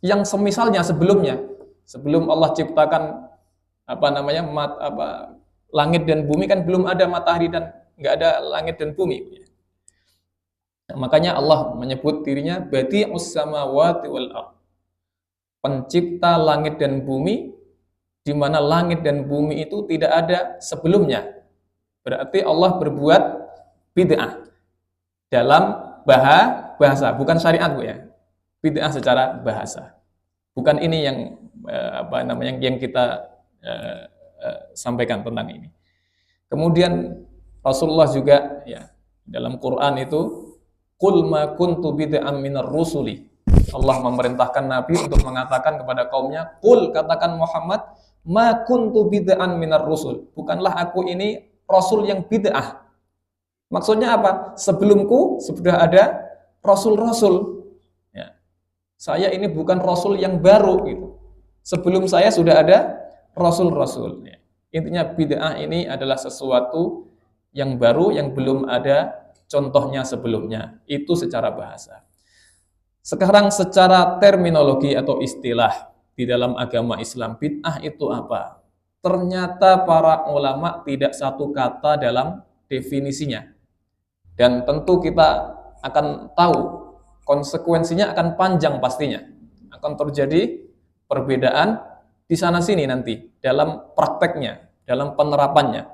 Speaker 1: yang semisalnya sebelumnya. Sebelum Allah ciptakan langit dan bumi kan belum ada matahari dan nggak ada langit dan bumi. Nah, makanya Allah menyebut dirinya Badi'us samawati wal ard, pencipta langit dan bumi, di mana langit dan bumi itu tidak ada sebelumnya. Berarti Allah berbuat bid'ah dalam bahasa, bukan syariat Bu ya. Bid'ah secara bahasa. Bukan ini yang yang kita sampaikan tentang ini. Kemudian Rasulullah juga ya dalam Quran itu qul ma kuntu bid'am minar rusuli. Allah memerintahkan Nabi untuk mengatakan kepada kaumnya, qul, katakan Muhammad, ma kuntu bid'an minar rusul. Bukanlah aku ini rasul yang bid'ah. Maksudnya apa? Sebelumku sudah ada rasul-rasul. Ya. Saya ini bukan rasul yang baru gitu. Sebelum saya sudah ada rasul-rasul. Ya. Intinya bid'ah ini adalah sesuatu yang baru yang belum ada contohnya sebelumnya. Itu secara bahasa. Sekarang secara terminologi atau istilah di dalam agama Islam, bid'ah itu apa? Ternyata para ulama tidak satu kata dalam definisinya. Dan tentu kita akan tahu konsekuensinya akan panjang pastinya. akan terjadi perbedaan di sana sini nanti dalam prakteknya, dalam penerapannya.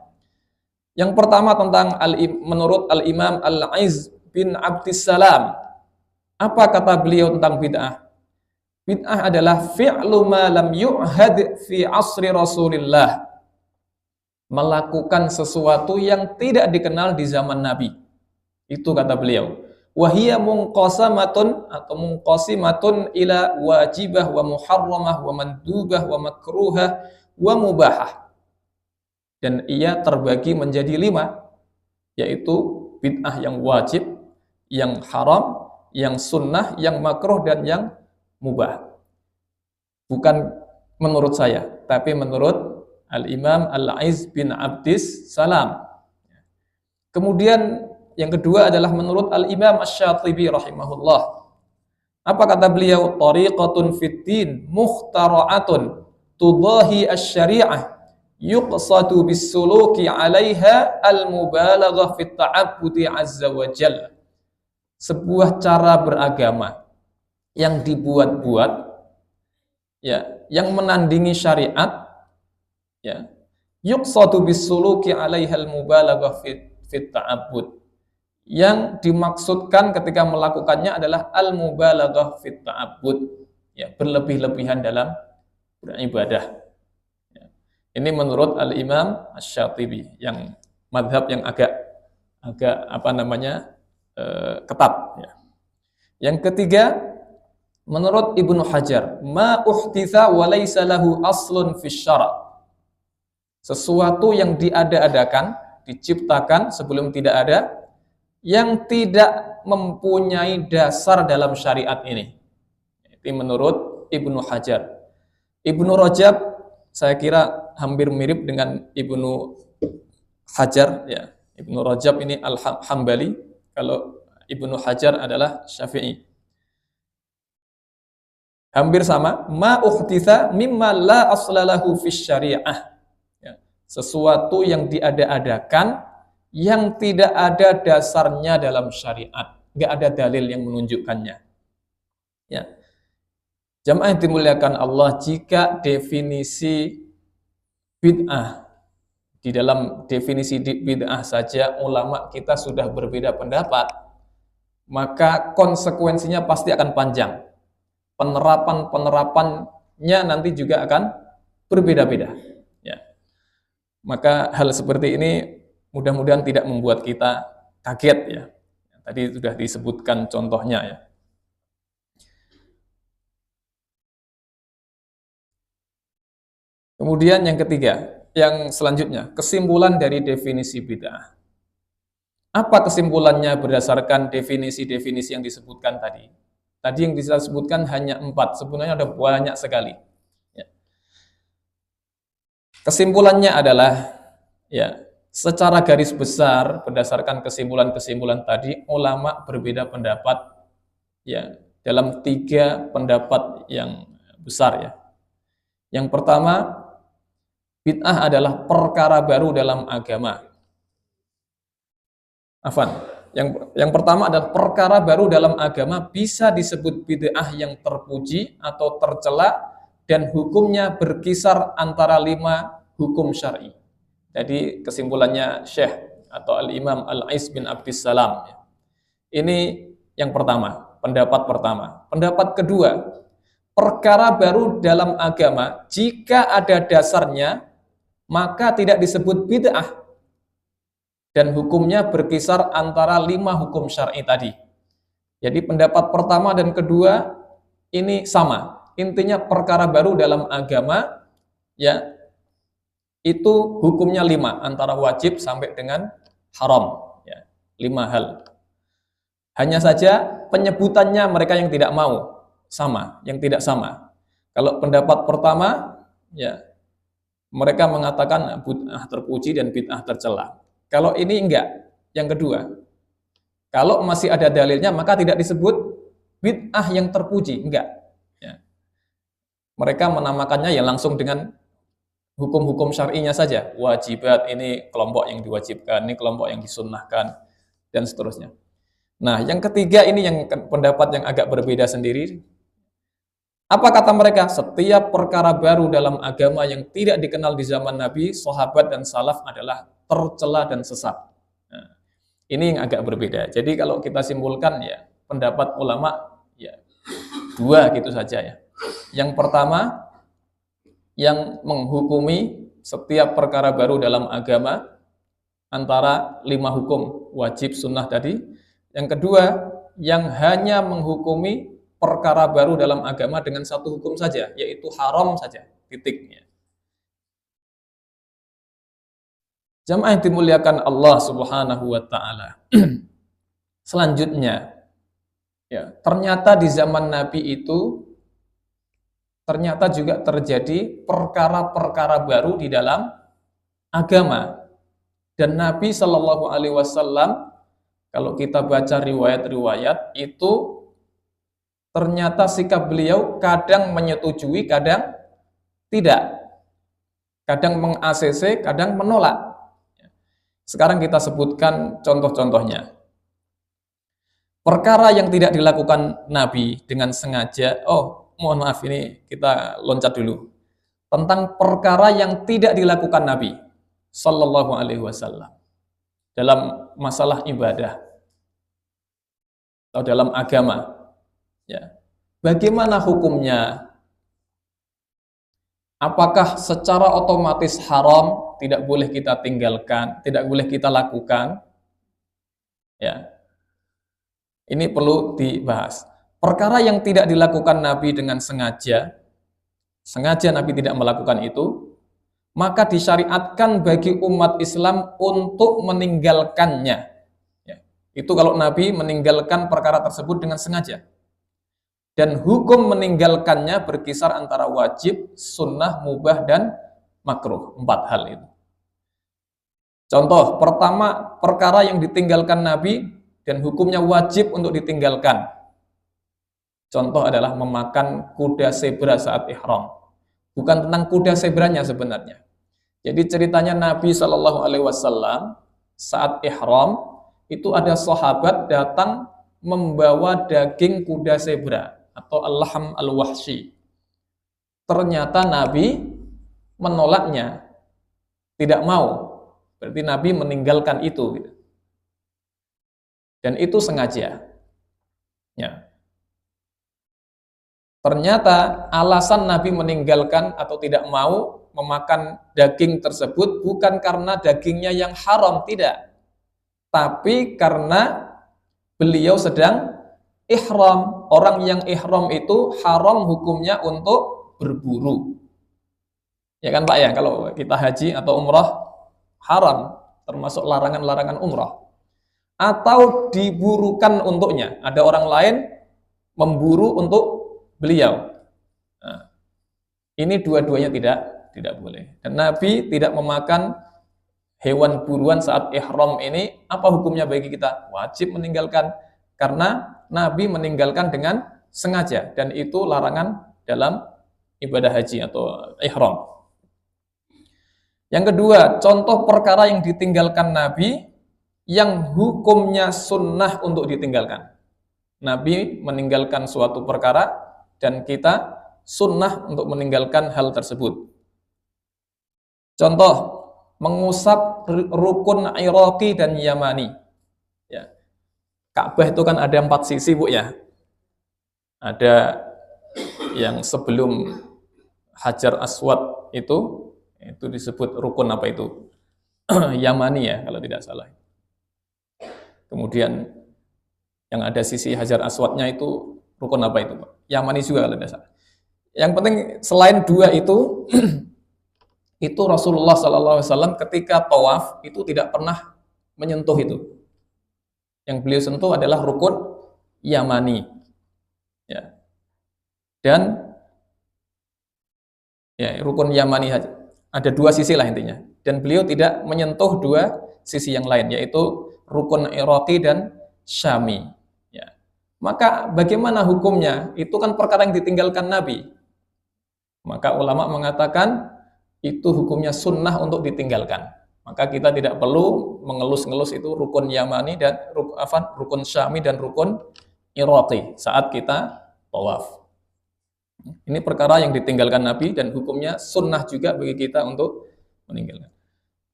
Speaker 1: Yang pertama tentang menurut Al-Imam Al-Aiz bin Abdissalam, apa kata beliau tentang bid'ah? Bid'ah adalah fi'lu ma lam yu'had fi asri Rasulillah. Melakukan sesuatu yang tidak dikenal di zaman Nabi. Itu kata beliau. Wahiyya munqasamatun atau munqasimatun ila wajibah wa muharramah wa mandubah wa makruhah wa mubahah. Dan ia terbagi menjadi 5, yaitu bid'ah yang wajib, yang haram, yang sunnah, yang makruh, dan yang mubah. Bukan menurut saya, tapi menurut Al-Imam Al-Aiz bin Abdis Salam. Kemudian yang kedua adalah menurut Al-Imam Asy-Syatibi rahimahullah. Apa kata beliau? Tariqatun fiddin mukhtara'atun tudahi asy-syari'ah yuqsadu bis-suluki 'alaiha al-mubalaghah fit ta'abbudi 'azza wa jalla. Sebuah cara beragama yang dibuat-buat, ya, yang menandingi syariat, ya, yuqsadu bis-suluki 'alaiha al-mubalaghah fit ta'abbud. Yang dimaksudkan ketika melakukannya adalah al-mubalaghah fit ta'abbud, ya, berlebih-lebihan dalam beribadah. Ya. Ini menurut Al-Imam Asy-Syatibi, yang madhab yang agak ketat, ya. Yang ketiga menurut Ibnu Hajar, ma uhtitha wa laysa lahu aslun fis syara'. Sesuatu yang diada-adakan, diciptakan sebelum tidak ada, yang tidak mempunyai dasar dalam syariat ini. Itu menurut Ibnu Hajar. Ibnu Rajab saya kira hampir mirip dengan Ibnu Hajar, ya. Ibnu Rajab ini Al-Hambali, kalau Ibnu Hajar adalah Syafi'i. Hampir sama, ma uhtitha mimma la aslalahu fis syariah. Ya. Sesuatu yang diada-adakan yang tidak ada dasarnya dalam syariat, nggak ada dalil yang menunjukkannya. Ya. Jamaah yang dimuliakan Allah, jika definisi bid'ah, di dalam definisi bid'ah saja ulama kita sudah berbeda pendapat, maka konsekuensinya pasti akan panjang. Penerapannya nanti juga akan berbeda-beda. Ya. Maka hal seperti ini mudah-mudahan tidak membuat kita kaget, ya. Tadi sudah disebutkan contohnya, ya. Kemudian yang ketiga, yang selanjutnya, kesimpulan dari definisi bid'ah. Apa kesimpulannya berdasarkan definisi-definisi yang disebutkan tadi? Tadi yang disebutkan hanya 4, sebenarnya ada banyak sekali. Ya. Kesimpulannya adalah, ya, secara garis besar berdasarkan kesimpulan-kesimpulan tadi, ulama berbeda pendapat, ya, dalam 3 pendapat yang besar, ya. Yang pertama, bid'ah adalah perkara baru dalam agama. Yang pertama adalah perkara baru dalam agama bisa disebut bid'ah yang terpuji atau tercela dan hukumnya berkisar antara 5 hukum syar'i. Jadi kesimpulannya Syekh atau Al-Imam Al-Aiz bin Abdissalam. Ini yang pertama, pendapat pertama. Pendapat kedua, perkara baru dalam agama jika ada dasarnya maka tidak disebut bid'ah dan hukumnya berkisar antara 5 hukum syar'i tadi. Jadi pendapat pertama dan kedua ini sama. Intinya perkara baru dalam agama, ya, itu hukumnya 5, antara wajib sampai dengan haram, ya, 5 hal. Hanya saja penyebutannya mereka yang tidak mau sama, yang tidak sama. Kalau pendapat pertama, ya, mereka mengatakan bid'ah terpuji dan bid'ah tercela. Kalau ini enggak, yang kedua, kalau masih ada dalilnya maka tidak disebut bid'ah yang terpuji, enggak. Ya. Mereka menamakannya ya langsung dengan hukum-hukum syar'inya saja. Wajibat, ini kelompok yang diwajibkan, ini kelompok yang disunnahkan, dan seterusnya. Nah, yang ketiga ini yang pendapat yang agak berbeda sendiri. Apa kata mereka? Setiap perkara baru dalam agama yang tidak dikenal di zaman Nabi, sahabat dan salaf adalah tercela dan sesat. Nah, ini yang agak berbeda. Jadi kalau kita simpulkan ya, pendapat ulama ya dua gitu saja ya. Yang pertama, yang menghukumi setiap perkara baru dalam agama antara 5 hukum wajib sunnah tadi. Yang kedua, yang hanya menghukumi perkara baru dalam agama dengan satu hukum saja, yaitu haram saja, titiknya. Jamaah yang dimuliakan Allah Subhanahu wa taala. Selanjutnya, ya, ternyata di zaman Nabi itu ternyata juga terjadi perkara-perkara baru di dalam agama. Dan Nabi Shallallahu alaihi wasallam, kalau kita baca riwayat-riwayat itu ternyata sikap beliau kadang menyetujui, kadang tidak. Kadang meng-ACC, kadang menolak. Sekarang kita sebutkan contoh-contohnya. Perkara yang tidak dilakukan Nabi dengan sengaja, mohon maaf ini kita loncat dulu. Tentang perkara yang tidak dilakukan Nabi Sallallahu alaihi wasallam dalam masalah ibadah atau dalam agama. Ya. Bagaimana hukumnya? Apakah secara otomatis haram, tidak boleh kita tinggalkan, tidak boleh kita lakukan? Ya. Ini perlu dibahas. Perkara yang tidak dilakukan Nabi dengan sengaja Nabi tidak melakukan itu, maka disyariatkan bagi umat Islam untuk meninggalkannya. Ya. Itu kalau Nabi meninggalkan perkara tersebut dengan sengaja. Dan hukum meninggalkannya berkisar antara wajib, sunnah, mubah, dan makruh. 4 hal itu. Contoh, pertama, perkara yang ditinggalkan Nabi dan hukumnya wajib untuk ditinggalkan. Contoh adalah memakan kuda zebra saat ihram. Bukan tentang kuda zebranya sebenarnya. Jadi ceritanya Nabi Shallallahu alaihi wasallam saat ihram itu ada sahabat datang membawa daging kuda zebra atau al-lahm al-wahshi. Ternyata Nabi menolaknya, tidak mau. Berarti Nabi meninggalkan itu. Dan itu sengaja. Ya. Ternyata alasan Nabi meninggalkan atau tidak mau memakan daging tersebut bukan karena dagingnya yang haram, tidak. Tapi karena beliau sedang ihram. Orang yang ihram itu haram hukumnya untuk berburu. Ya kan Pak ya, kalau kita haji atau umrah haram, termasuk larangan-larangan umrah. Atau diburukan untuknya. Ada orang lain memburu untuk beliau. Nah, ini dua-duanya tidak boleh. Dan Nabi tidak memakan hewan buruan saat ihram ini. Apa hukumnya bagi kita? Wajib meninggalkan. Karena Nabi meninggalkan dengan sengaja. Dan itu larangan dalam ibadah haji atau ihram. Yang kedua, contoh perkara yang ditinggalkan Nabi yang hukumnya sunnah untuk ditinggalkan. Nabi meninggalkan suatu perkara dan kita sunnah untuk meninggalkan hal tersebut. Contoh, mengusap rukun Iraqi dan Yamani. Ya. Ka'bah itu kan ada 4 sisi, Bu ya. Ada yang sebelum Hajar Aswad itu disebut rukun apa itu? Yamani ya, kalau tidak salah. Kemudian yang ada sisi Hajar Aswadnya itu rukun apa itu, Pak? Yamani juga kalau tidak salah. Yang penting selain 2 itu itu Rasulullah SAW ketika tawaf itu tidak pernah menyentuh itu. Yang beliau sentuh adalah rukun Yamani. Ya. Dan ya, rukun Yamani ada 2 sisi lah intinya. Dan beliau tidak menyentuh 2 sisi yang lain, yaitu rukun Iraqi dan Syami. Ya. Maka bagaimana hukumnya? Itu kan perkara yang ditinggalkan Nabi. Maka ulama mengatakan itu hukumnya sunnah untuk ditinggalkan. Maka kita tidak perlu mengelus-ngelus itu rukun Yamani dan rukun Syami dan rukun Iraqi saat kita tawaf. Ini perkara yang ditinggalkan Nabi dan hukumnya sunnah juga bagi kita untuk meninggalkan.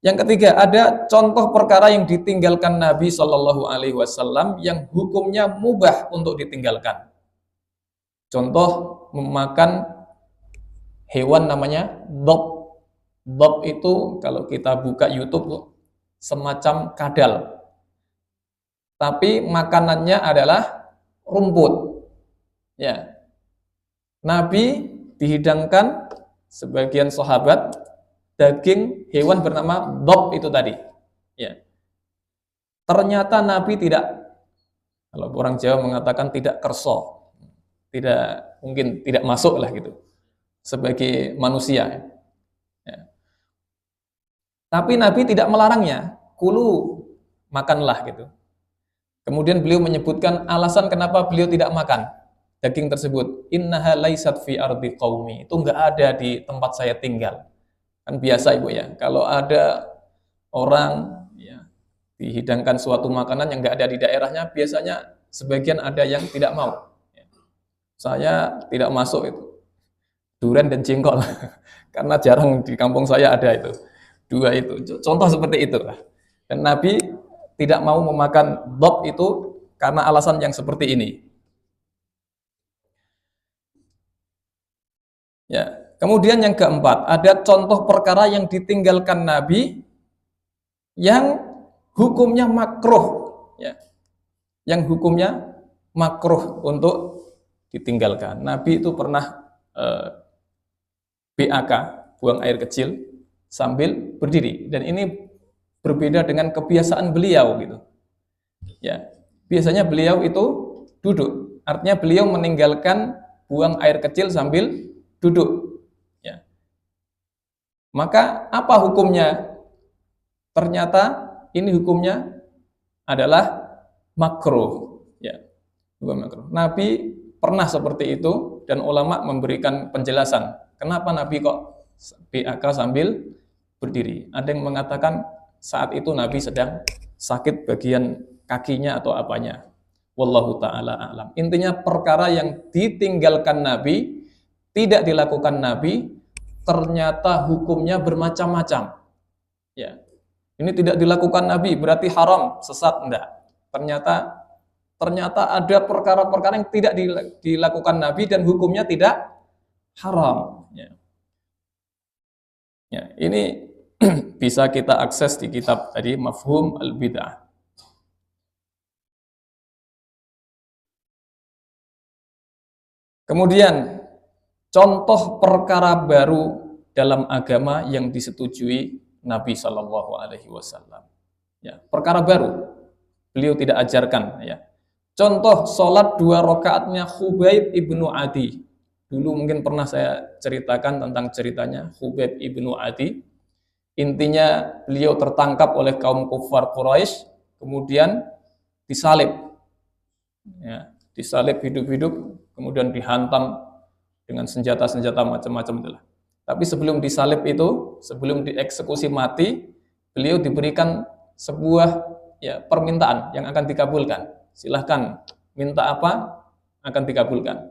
Speaker 1: Yang ketiga, ada contoh perkara yang ditinggalkan Nabi Shallallahu Alaihi Wasallam yang hukumnya mubah untuk ditinggalkan. Contoh memakan hewan namanya dob. Dob itu kalau kita buka YouTube semacam kadal, tapi makanannya adalah rumput. Ya, Nabi dihidangkan sebagian sahabat daging hewan bernama dob itu tadi. Ya, ternyata Nabi tidak, kalau orang Jawa mengatakan tidak kerso, tidak mungkin tidak masuk lah gitu sebagai manusia. Ya. Tapi Nabi tidak melarangnya, kulu makanlah gitu. Kemudian beliau menyebutkan alasan kenapa beliau tidak makan daging tersebut. Innaha laisat fi ardi qaumi. Itu enggak ada di tempat saya tinggal. Kan biasa Ibu ya, kalau ada orang ya dihidangkan suatu makanan yang enggak ada di daerahnya, biasanya sebagian ada yang tidak mau. Saya tidak masuk itu. Durian dan jengkol. Karena jarang di kampung saya ada itu. Dua itu. Contoh seperti itu. Dan Nabi tidak mau memakan dob itu karena alasan yang seperti ini. Ya. Kemudian yang keempat, ada contoh perkara yang ditinggalkan Nabi yang hukumnya makruh. Ya. Yang hukumnya makruh untuk ditinggalkan. Nabi itu pernah BAK, buang air kecil sambil berdiri, dan ini berbeda dengan kebiasaan beliau gitu. Ya, biasanya beliau itu duduk, artinya beliau meninggalkan buang air kecil sambil duduk. Ya. Maka apa hukumnya? Ternyata ini hukumnya adalah makruh. Ya, hukum makruh. Nabi pernah seperti itu dan ulama memberikan penjelasan. Kenapa Nabi kok BAK sambil berdiri? Ada yang mengatakan saat itu Nabi sedang sakit bagian kakinya atau apanya. Wallahu ta'ala a'lam. Intinya perkara yang ditinggalkan Nabi, tidak dilakukan Nabi, ternyata hukumnya bermacam-macam. Ya. Ini tidak dilakukan Nabi, berarti haram, sesat, enggak. Ternyata ada perkara-perkara yang tidak dilakukan Nabi dan hukumnya tidak haram. Ya. Ya, ini bisa kita akses di kitab tadi Mafhum al-Bid'ah. Kemudian contoh perkara baru dalam agama yang disetujui Nabi Shallallahu Alaihi Wasallam. Ya, perkara baru beliau tidak ajarkan. Ya. Contoh sholat 2 rakaatnya Khubayb ibnu Adi. Dulu mungkin pernah saya ceritakan tentang ceritanya Khubayb ibnu Adi. Intinya beliau tertangkap oleh kaum kufar Quraisy, kemudian disalib. Ya, disalib hidup-hidup, kemudian dihantam dengan senjata-senjata macam-macam itulah. Tapi sebelum disalib itu, sebelum dieksekusi mati, beliau diberikan sebuah ya permintaan yang akan dikabulkan. Silahkan minta apa, akan dikabulkan.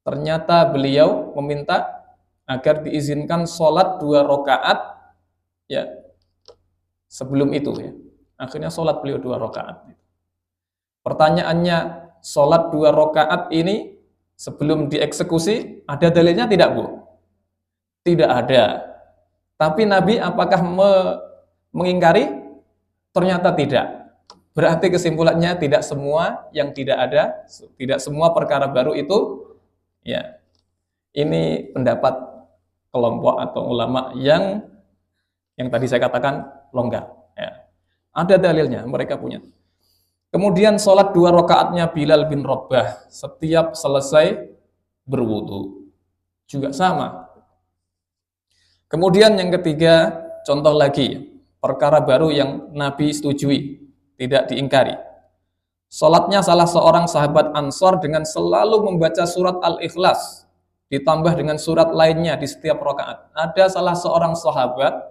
Speaker 1: Ternyata beliau meminta agar diizinkan sholat 2 rakaat ya sebelum itu ya. Akhirnya sholat beliau 2 rakaat. Pertanyaannya, sholat 2 rakaat ini sebelum dieksekusi ada dalilnya tidak, Bu? Tidak ada. Tapi Nabi apakah mengingkari? Ternyata tidak. Berarti kesimpulannya tidak semua yang tidak ada, tidak semua perkara baru itu ya. Ini pendapat kelompok atau ulama yang tadi saya katakan longgar. Ya. Ada dalilnya, mereka punya. Kemudian sholat 2 rakaatnya Bilal bin Rabah setiap selesai berwudu. Juga sama. Kemudian yang ketiga, contoh lagi, perkara baru yang Nabi setujui, tidak diingkari. Sholatnya salah seorang sahabat Ansor dengan selalu membaca surat Al-Ikhlas, ditambah dengan surat lainnya di setiap rakaat. Ada salah seorang sahabat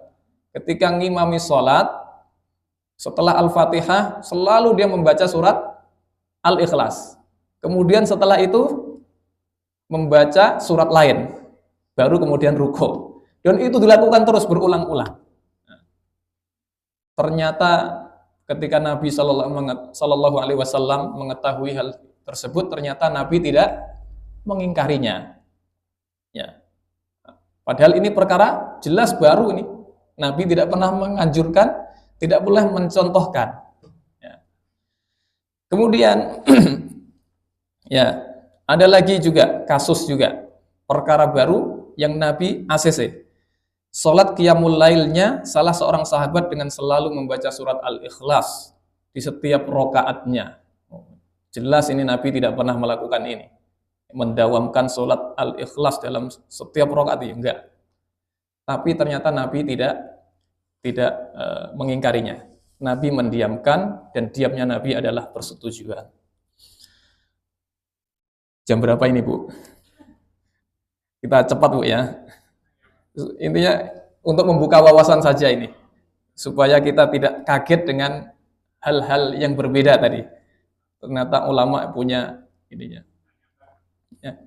Speaker 1: ketika ngimami sholat, setelah Al-Fatihah, selalu dia membaca surat Al-Ikhlas. Kemudian setelah itu, membaca surat lain, baru kemudian ruku. Dan itu dilakukan terus berulang-ulang. Ternyata ketika Nabi Shallallahu Alaihi Wasallam mengetahui hal tersebut, ternyata Nabi tidak mengingkarinya. Ya. Padahal ini perkara jelas baru ini. Nabi tidak pernah menganjurkan, tidak boleh mencontohkan. Ya. Kemudian, ya, ada lagi juga kasus juga perkara baru yang Nabi ACC. Salat qiyamul lailnya salah seorang sahabat dengan selalu membaca surat Al-Ikhlas di setiap rokaatnya. Jelas ini Nabi tidak pernah melakukan ini, mendawamkan salat Al-Ikhlas dalam setiap rokaat, enggak. Tapi ternyata Nabi tidak mengingkarinya. Nabi mendiamkan, dan diamnya Nabi adalah persetujuan. Jam berapa ini, Bu? Kita cepat, Bu, ya. Intinya untuk membuka wawasan saja ini, supaya kita tidak kaget dengan hal-hal yang berbeda tadi. Ternyata ulama punya ininya. Ya.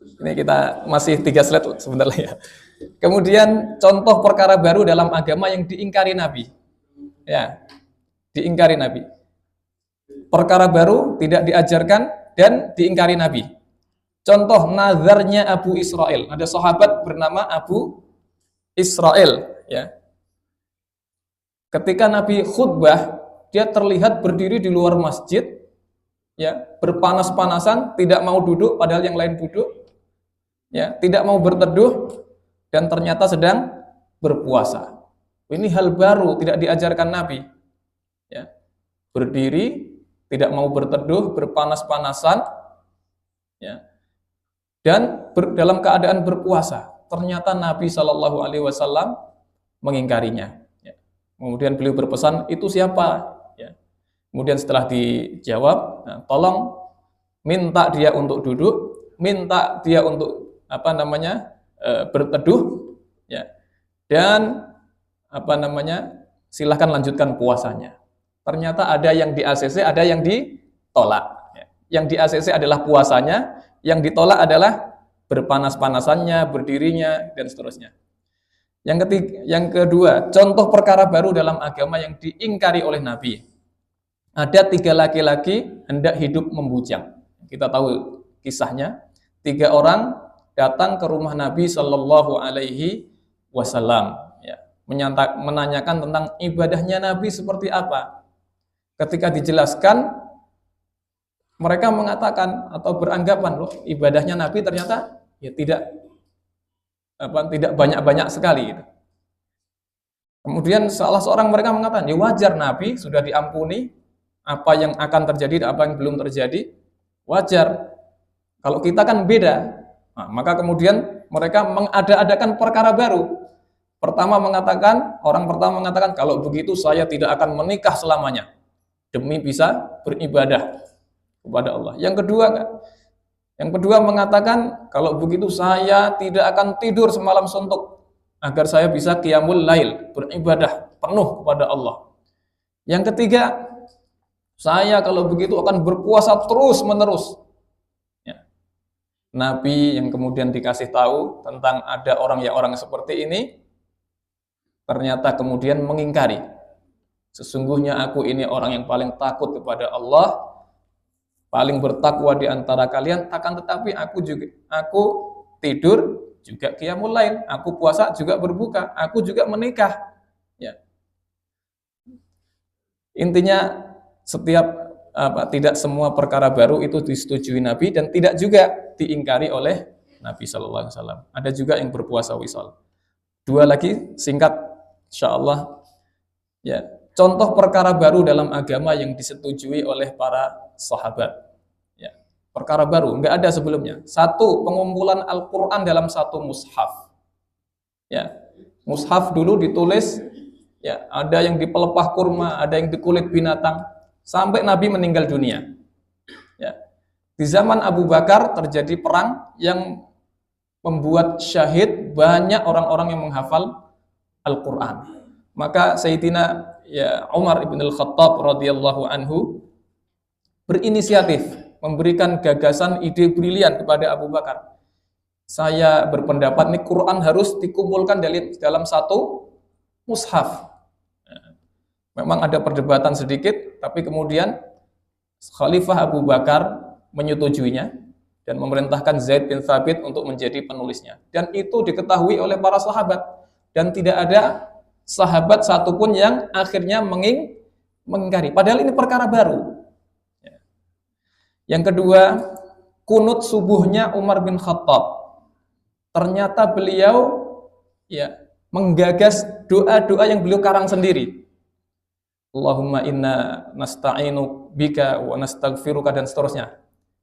Speaker 1: Ini kita masih 3 slide sebentar lagi ya. Kemudian contoh perkara baru dalam agama yang diingkari Nabi. Ya, diingkari Nabi. Perkara baru tidak diajarkan dan diingkari Nabi. Contoh nazarnya Abu Israel. Ada sahabat bernama Abu Israel, ya. Ketika Nabi khutbah, dia terlihat berdiri di luar masjid, ya, berpanas-panasan, tidak mau duduk padahal yang lain duduk, ya, tidak mau berteduh, dan ternyata sedang berpuasa. Ini hal baru, tidak diajarkan Nabi, ya. Berdiri, tidak mau berteduh, berpanas-panasan, ya, dan dalam keadaan berpuasa. Ternyata Nabi Shallallahu Alaihi Wasallam mengingkarinya. Ya. Kemudian beliau berpesan, itu siapa? Ya. Kemudian setelah dijawab, nah, tolong minta dia untuk duduk, minta dia untuk berteduh, ya, dan silahkan lanjutkan puasanya. Ternyata ada yang di ACC, ada yang ditolak. Ya. Yang di ACC adalah puasanya, yang ditolak adalah berpanas-panasannya, berdirinya, dan seterusnya. Yang kedua, contoh perkara baru dalam agama yang diingkari oleh Nabi. Ada 3 laki-laki hendak hidup membujang. Kita tahu kisahnya. 3 orang datang ke rumah Nabi Shallallahu Alaihi Wasallam, ya, menanyakan tentang ibadahnya Nabi seperti apa. Ketika dijelaskan, mereka mengatakan atau beranggapan, loh, ibadahnya Nabi ternyata ya tidak banyak-banyak sekali. Gitu. Kemudian salah seorang mereka mengatakan, ya wajar, Nabi sudah diampuni, apa yang akan terjadi, apa yang belum terjadi, wajar. Kalau kita kan beda. Nah, maka kemudian mereka mengada-adakan perkara baru. Orang pertama mengatakan, kalau begitu saya tidak akan menikah selamanya, demi bisa beribadah kepada Allah. Yang kedua mengatakan, kalau begitu saya tidak akan tidur semalam suntuk agar saya bisa qiyamul lail, beribadah penuh kepada Allah. Yang ketiga, saya kalau begitu akan berpuasa terus menerus. Ya. Nabi yang kemudian dikasih tahu tentang ada orang seperti ini, ternyata kemudian mengingkari. Sesungguhnya aku ini orang yang paling takut kepada Allah, paling bertakwa di antara kalian, akan tetapi aku tidur juga qiyamul lail, aku puasa juga berbuka, aku juga menikah. Ya. Intinya tidak semua perkara baru itu disetujui Nabi dan tidak juga diingkari oleh Nabi Shallallahu Alaihi Wasallam. Ada juga yang berpuasa wisal. 2 lagi singkat, insyaallah. Ya. Contoh perkara baru dalam agama yang disetujui oleh para sahabat. Ya, perkara baru, nggak ada sebelumnya. 1, pengumpulan Al-Quran dalam 1 mushaf. Ya, mushaf dulu ditulis, ya, ada yang di pelepah kurma, ada yang di kulit binatang, sampai Nabi meninggal dunia. Ya. Di zaman Abu Bakar terjadi perang yang membuat syahid banyak orang-orang yang menghafal Al-Quran. Maka Sayyidina Umar ibn al-Khattab radhiyallahu anhu berinisiatif memberikan gagasan ide brilian kepada Abu Bakar. Saya berpendapat nih Quran harus dikumpulkan dalam satu mushaf. Memang ada perdebatan sedikit, tapi kemudian Khalifah Abu Bakar menyetujuinya dan memerintahkan Zaid bin Thabit untuk menjadi penulisnya. Dan itu diketahui oleh para sahabat. Dan tidak ada sahabat satupun yang akhirnya mengingkari. Padahal ini perkara baru. Yang kedua, kunut subuhnya Umar bin Khattab. Ternyata beliau menggagas doa-doa yang beliau karang sendiri. Allahumma inna nasta'inu bika wa nastaghfiruka dan seterusnya.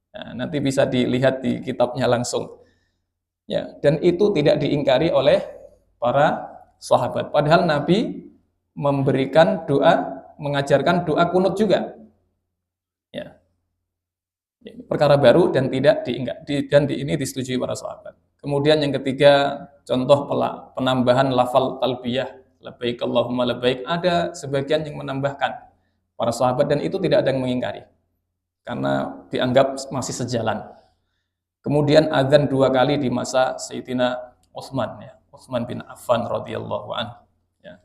Speaker 1: Nah, nanti bisa dilihat di kitabnya langsung. Ya, dan itu tidak diingkari oleh para sahabat. Padahal Nabi memberikan doa, mengajarkan doa kunut juga. Ya. Perkara baru dan tidak diingkari, dan ini disetujui para sahabat. Kemudian yang ketiga, contoh penambahan lafal talbiyah, labbaik Allahumma labbaik, ada sebagian yang menambahkan para sahabat dan itu tidak ada yang mengingkari karena dianggap masih sejalan. Kemudian azan 2 kali di masa Sayyidina Utsman, ya, Utsman bin Affan radhiyallahu anhu. Ya.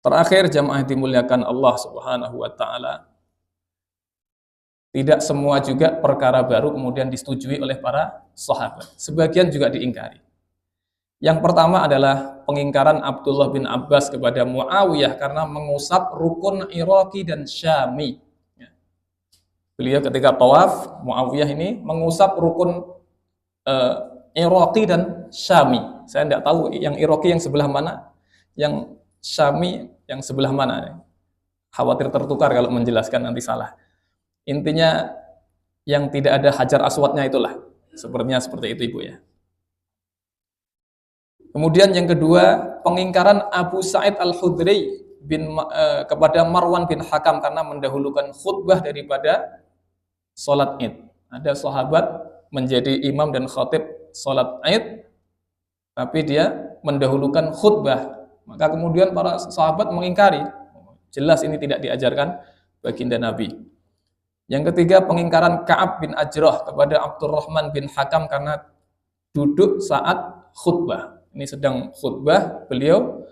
Speaker 1: Terakhir, jamaah dimuliakan Allah Subhanahu wa taala, tidak semua juga perkara baru kemudian disetujui oleh para sahabat. Sebagian juga diingkari. Yang pertama adalah pengingkaran Abdullah bin Abbas kepada Muawiyah karena mengusap rukun Iraqi dan Syami. Beliau ketika tawaf, Muawiyah ini mengusap rukun Iraqi dan Syami. Saya tidak tahu yang Iraqi yang sebelah mana, yang Syami yang sebelah mana. Khawatir tertukar kalau menjelaskan nanti salah. Intinya yang tidak ada hajar aswadnya itulah. Sepertinya seperti itu Ibu ya. Kemudian yang kedua, pengingkaran Abu Sa'id Al-Khudri kepada Marwan bin Hakam karena mendahulukan khutbah daripada sholat Id. Ada sahabat menjadi imam dan khatib sholat Id, tapi dia mendahulukan khutbah. Maka kemudian para sahabat mengingkari. Jelas ini tidak diajarkan baginda Nabi. Yang ketiga, pengingkaran Ka'ab bin Ajrah kepada Abdurrahman bin Hakam karena duduk saat khutbah. Ini sedang khutbah, beliau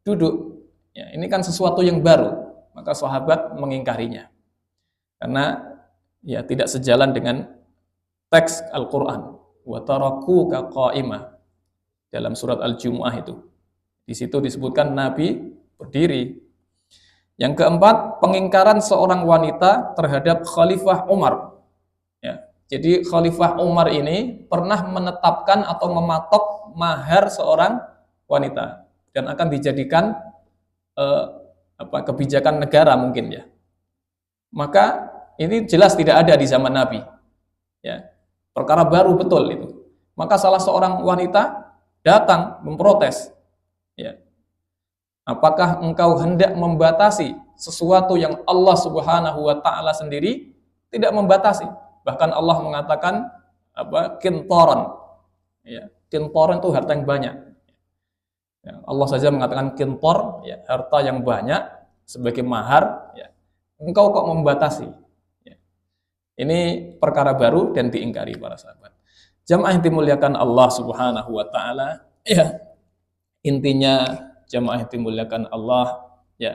Speaker 1: duduk. Ya, ini kan sesuatu yang baru, maka sahabat mengingkarinya. Karena ya tidak sejalan dengan teks Al-Qur'an. Wa tarakuka qa'imah dalam surat Al-Jumu'ah itu. Di situ disebutkan Nabi berdiri. Yang keempat, pengingkaran seorang wanita terhadap Khalifah Umar. Ya, jadi Khalifah Umar ini pernah menetapkan atau mematok mahar seorang wanita dan akan dijadikan kebijakan negara mungkin ya. Maka ini jelas tidak ada di zaman Nabi. Ya, perkara baru betul itu. Maka salah seorang wanita datang memprotes. Ya. Apakah engkau hendak membatasi sesuatu yang Allah Subhanahu wa taala sendiri tidak membatasi? Bahkan Allah mengatakan kintoran. Ya, kintoran itu harta yang banyak. Ya, Allah saja mengatakan kintor, ya, harta yang banyak sebagai mahar, ya. Engkau kok membatasi? Ya. Ini perkara baru dan diingkari para sahabat. Jamaah yang dimuliakan Allah Subhanahu wa taala, ya. Intinya jamaah yang dimuliakan Allah, ya,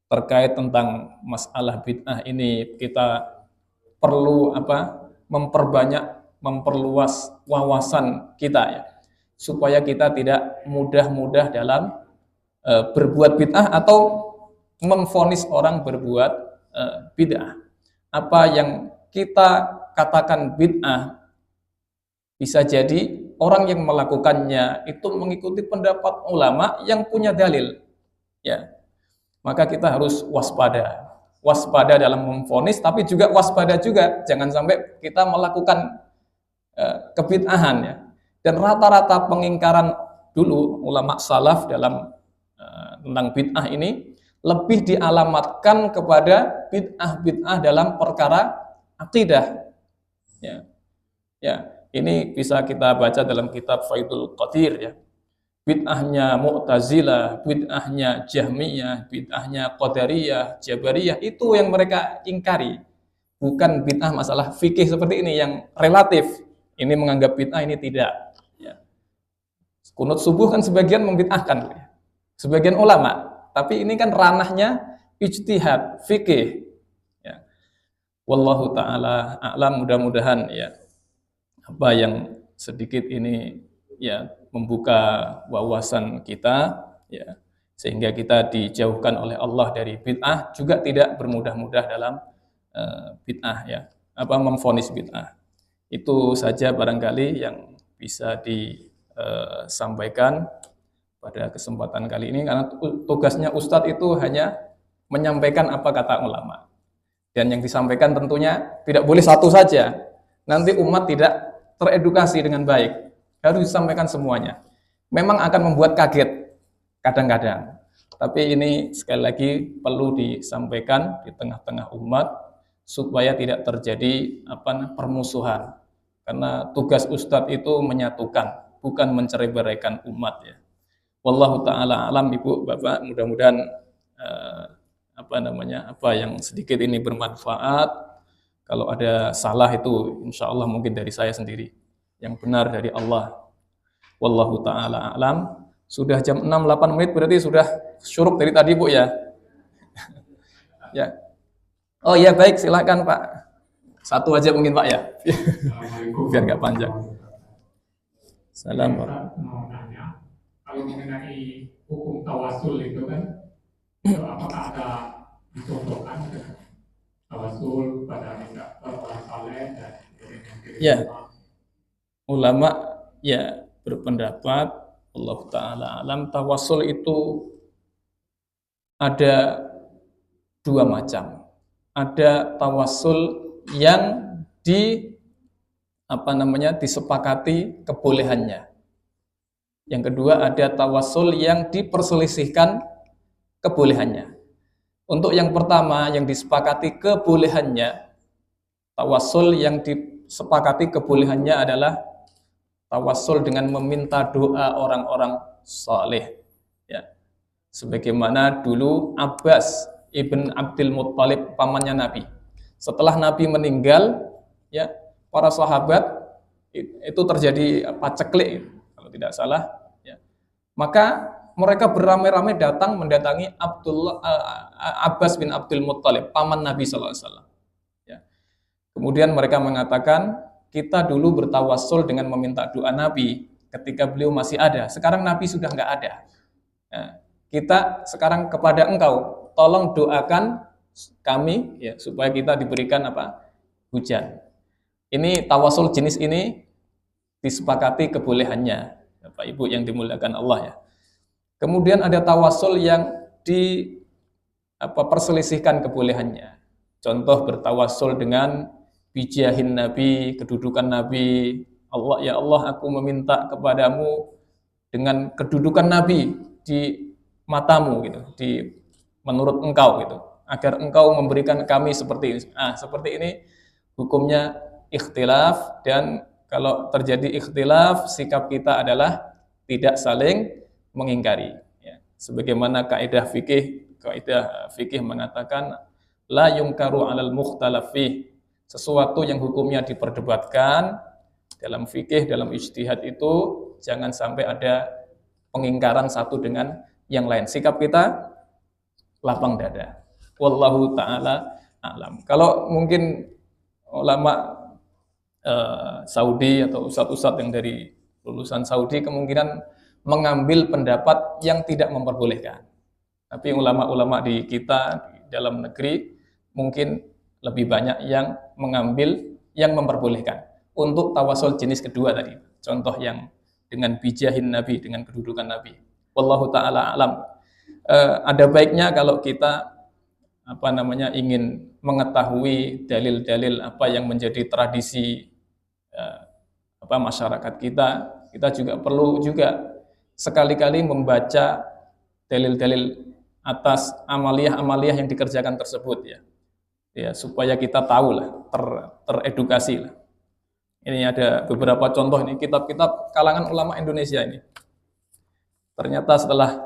Speaker 1: terkait tentang masalah bid'ah ini kita perlu memperluas wawasan kita ya, supaya kita tidak mudah-mudah dalam berbuat bid'ah atau memvonis orang berbuat bid'ah. Apa yang kita katakan bid'ah bisa jadi orang yang melakukannya itu mengikuti pendapat ulama yang punya dalil. Ya. Maka kita harus waspada. Waspada dalam memvonis, tapi juga waspada juga. Jangan sampai kita melakukan kebid'ahan. Ya. Dan rata-rata pengingkaran dulu ulama salaf dalam tentang bid'ah ini lebih dialamatkan kepada bid'ah-bid'ah dalam perkara akidah. Ya. Ya. Ini bisa kita baca dalam kitab Faidul Qadir ya. Bid'ahnya Mu'tazilah, bid'ahnya Jahmiyah, bid'ahnya Qadariyah, Jabariyah, itu yang mereka ingkari. bukan bid'ah masalah fikih seperti ini yang relatif. Ini menganggap bid'ah, ini tidak. Ya. Kunut subuh kan sebagian membid'ahkan, sebagian ulama. Tapi ini kan ranahnya ijtihad, fikih. Ya. Wallahu ta'ala a'lam, mudah-mudahan ya apa yang sedikit ini ya membuka wawasan kita ya sehingga kita dijauhkan oleh Allah dari bid'ah, juga tidak bermudah-mudah dalam bid'ah ya, apa memvonis bid'ah. Itu saja barangkali yang bisa disampaikan pada kesempatan kali ini, karena tugasnya Ustadz itu hanya menyampaikan apa kata ulama. Dan yang disampaikan tentunya tidak boleh satu saja. Nanti umat tidak teredukasi dengan baik. Harus disampaikan semuanya. Memang akan membuat kaget kadang-kadang. Tapi ini sekali lagi perlu disampaikan di tengah-tengah umat supaya tidak terjadi permusuhan. Karena tugas Ustadz itu menyatukan, bukan mencerai-beraikan umat ya. Wallahu ta'ala alam, Ibu, Bapak, mudah-mudahan apa yang sedikit ini bermanfaat. Kalau ada salah itu insya Allah mungkin dari saya sendiri, yang benar dari Allah. Wallahu ta'ala alam. Sudah jam 6-8 menit, berarti sudah syuruk dari tadi, Bu, ya. Ya. Oh iya, baik, silakan Pak. Satu aja mungkin Pak ya. Biar nggak panjang. Salam.
Speaker 2: Kalau mengenai hukum tawasul itu kan, apakah ada dicontohkan tawasul pada minta orang saleh dan
Speaker 1: ya, ulama ya berpendapat Allah Ta'ala alam, tawasul itu ada dua macam. Ada tawasul yang disepakati kebolehannya. Yang kedua ada tawasul yang diperselisihkan kebolehannya. Untuk yang pertama yang disepakati kebolehannya, tawasul yang disepakati kebolehannya adalah tawasul dengan meminta doa orang-orang saleh. Ya. Sebagaimana dulu Abbas ibn Abdul Muttalib, pamannya Nabi. Setelah Nabi meninggal, ya para sahabat itu terjadi paceklik kalau tidak salah. Maka mereka beramai-ramai datang mendatangi Abbas bin Abdul Muttalib, paman Nabi SAW. Ya. Kemudian mereka mengatakan, kita dulu bertawassul dengan meminta doa Nabi ketika beliau masih ada. Sekarang Nabi sudah nggak ada. Ya. Kita sekarang kepada engkau, tolong doakan kami ya supaya kita diberikan hujan. Ini tawassul jenis ini disepakati kebolehannya. Bapak Ibu yang dimuliakan Allah ya. Kemudian ada tawasul yang perselisihkan kebolehannya. Contoh bertawasul dengan bijahin Nabi, kedudukan Nabi. Allah, ya Allah, aku meminta kepadamu dengan kedudukan Nabi di matamu gitu, menurut engkau gitu, agar engkau memberikan kami seperti ini. Seperti ini hukumnya ikhtilaf, dan kalau terjadi ikhtilaf, sikap kita adalah tidak saling mengingkari. Ya. Sebagaimana kaidah fikih mengatakan, la yungkaru alal mukhtalafi, sesuatu yang hukumnya diperdebatkan dalam fikih, dalam ijtihad itu jangan sampai ada pengingkaran satu dengan yang lain. Sikap kita lapang dada. Wallahu ta'ala a'lam. Kalau mungkin ulama Saudi atau ustadz-ustadz yang dari lulusan Saudi kemungkinan mengambil pendapat yang tidak memperbolehkan. Tapi ulama-ulama di kita di dalam negeri mungkin lebih banyak yang mengambil yang memperbolehkan untuk tawasul jenis kedua tadi. Contoh yang dengan bijahin Nabi, dengan kedudukan Nabi. Wallahu ta'ala alam. Ada baiknya kalau kita ingin mengetahui dalil-dalil apa yang menjadi tradisi masyarakat kita juga perlu sekali-kali membaca dalil-dalil atas amaliyah-amaliyah yang dikerjakan tersebut ya supaya kita tahu lah, teredukasi lah. Ini ada beberapa contoh ini kitab-kitab kalangan ulama Indonesia ini. Ternyata setelah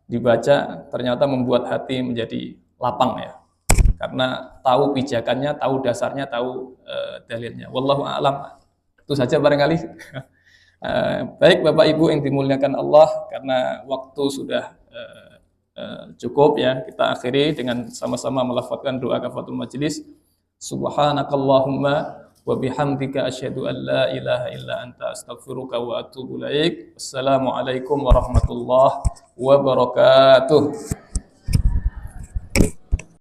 Speaker 1: dibaca ternyata membuat hati menjadi lapang ya. karena tahu pijakannya, tahu dasarnya, tahu dalilnya. Wallahu a'lam. Itu saja barangkali. Baik Bapak Ibu yang dimuliakan Allah, karena waktu sudah cukup ya, kita akhiri dengan sama-sama melafazkan doa kafaratul majelis. Subhanakallahumma wa bihamdika asyhadu an la ilaha illa anta astaghfiruka wa atubu ilaik. Assalamualaikum warahmatullahi wabarakatuh.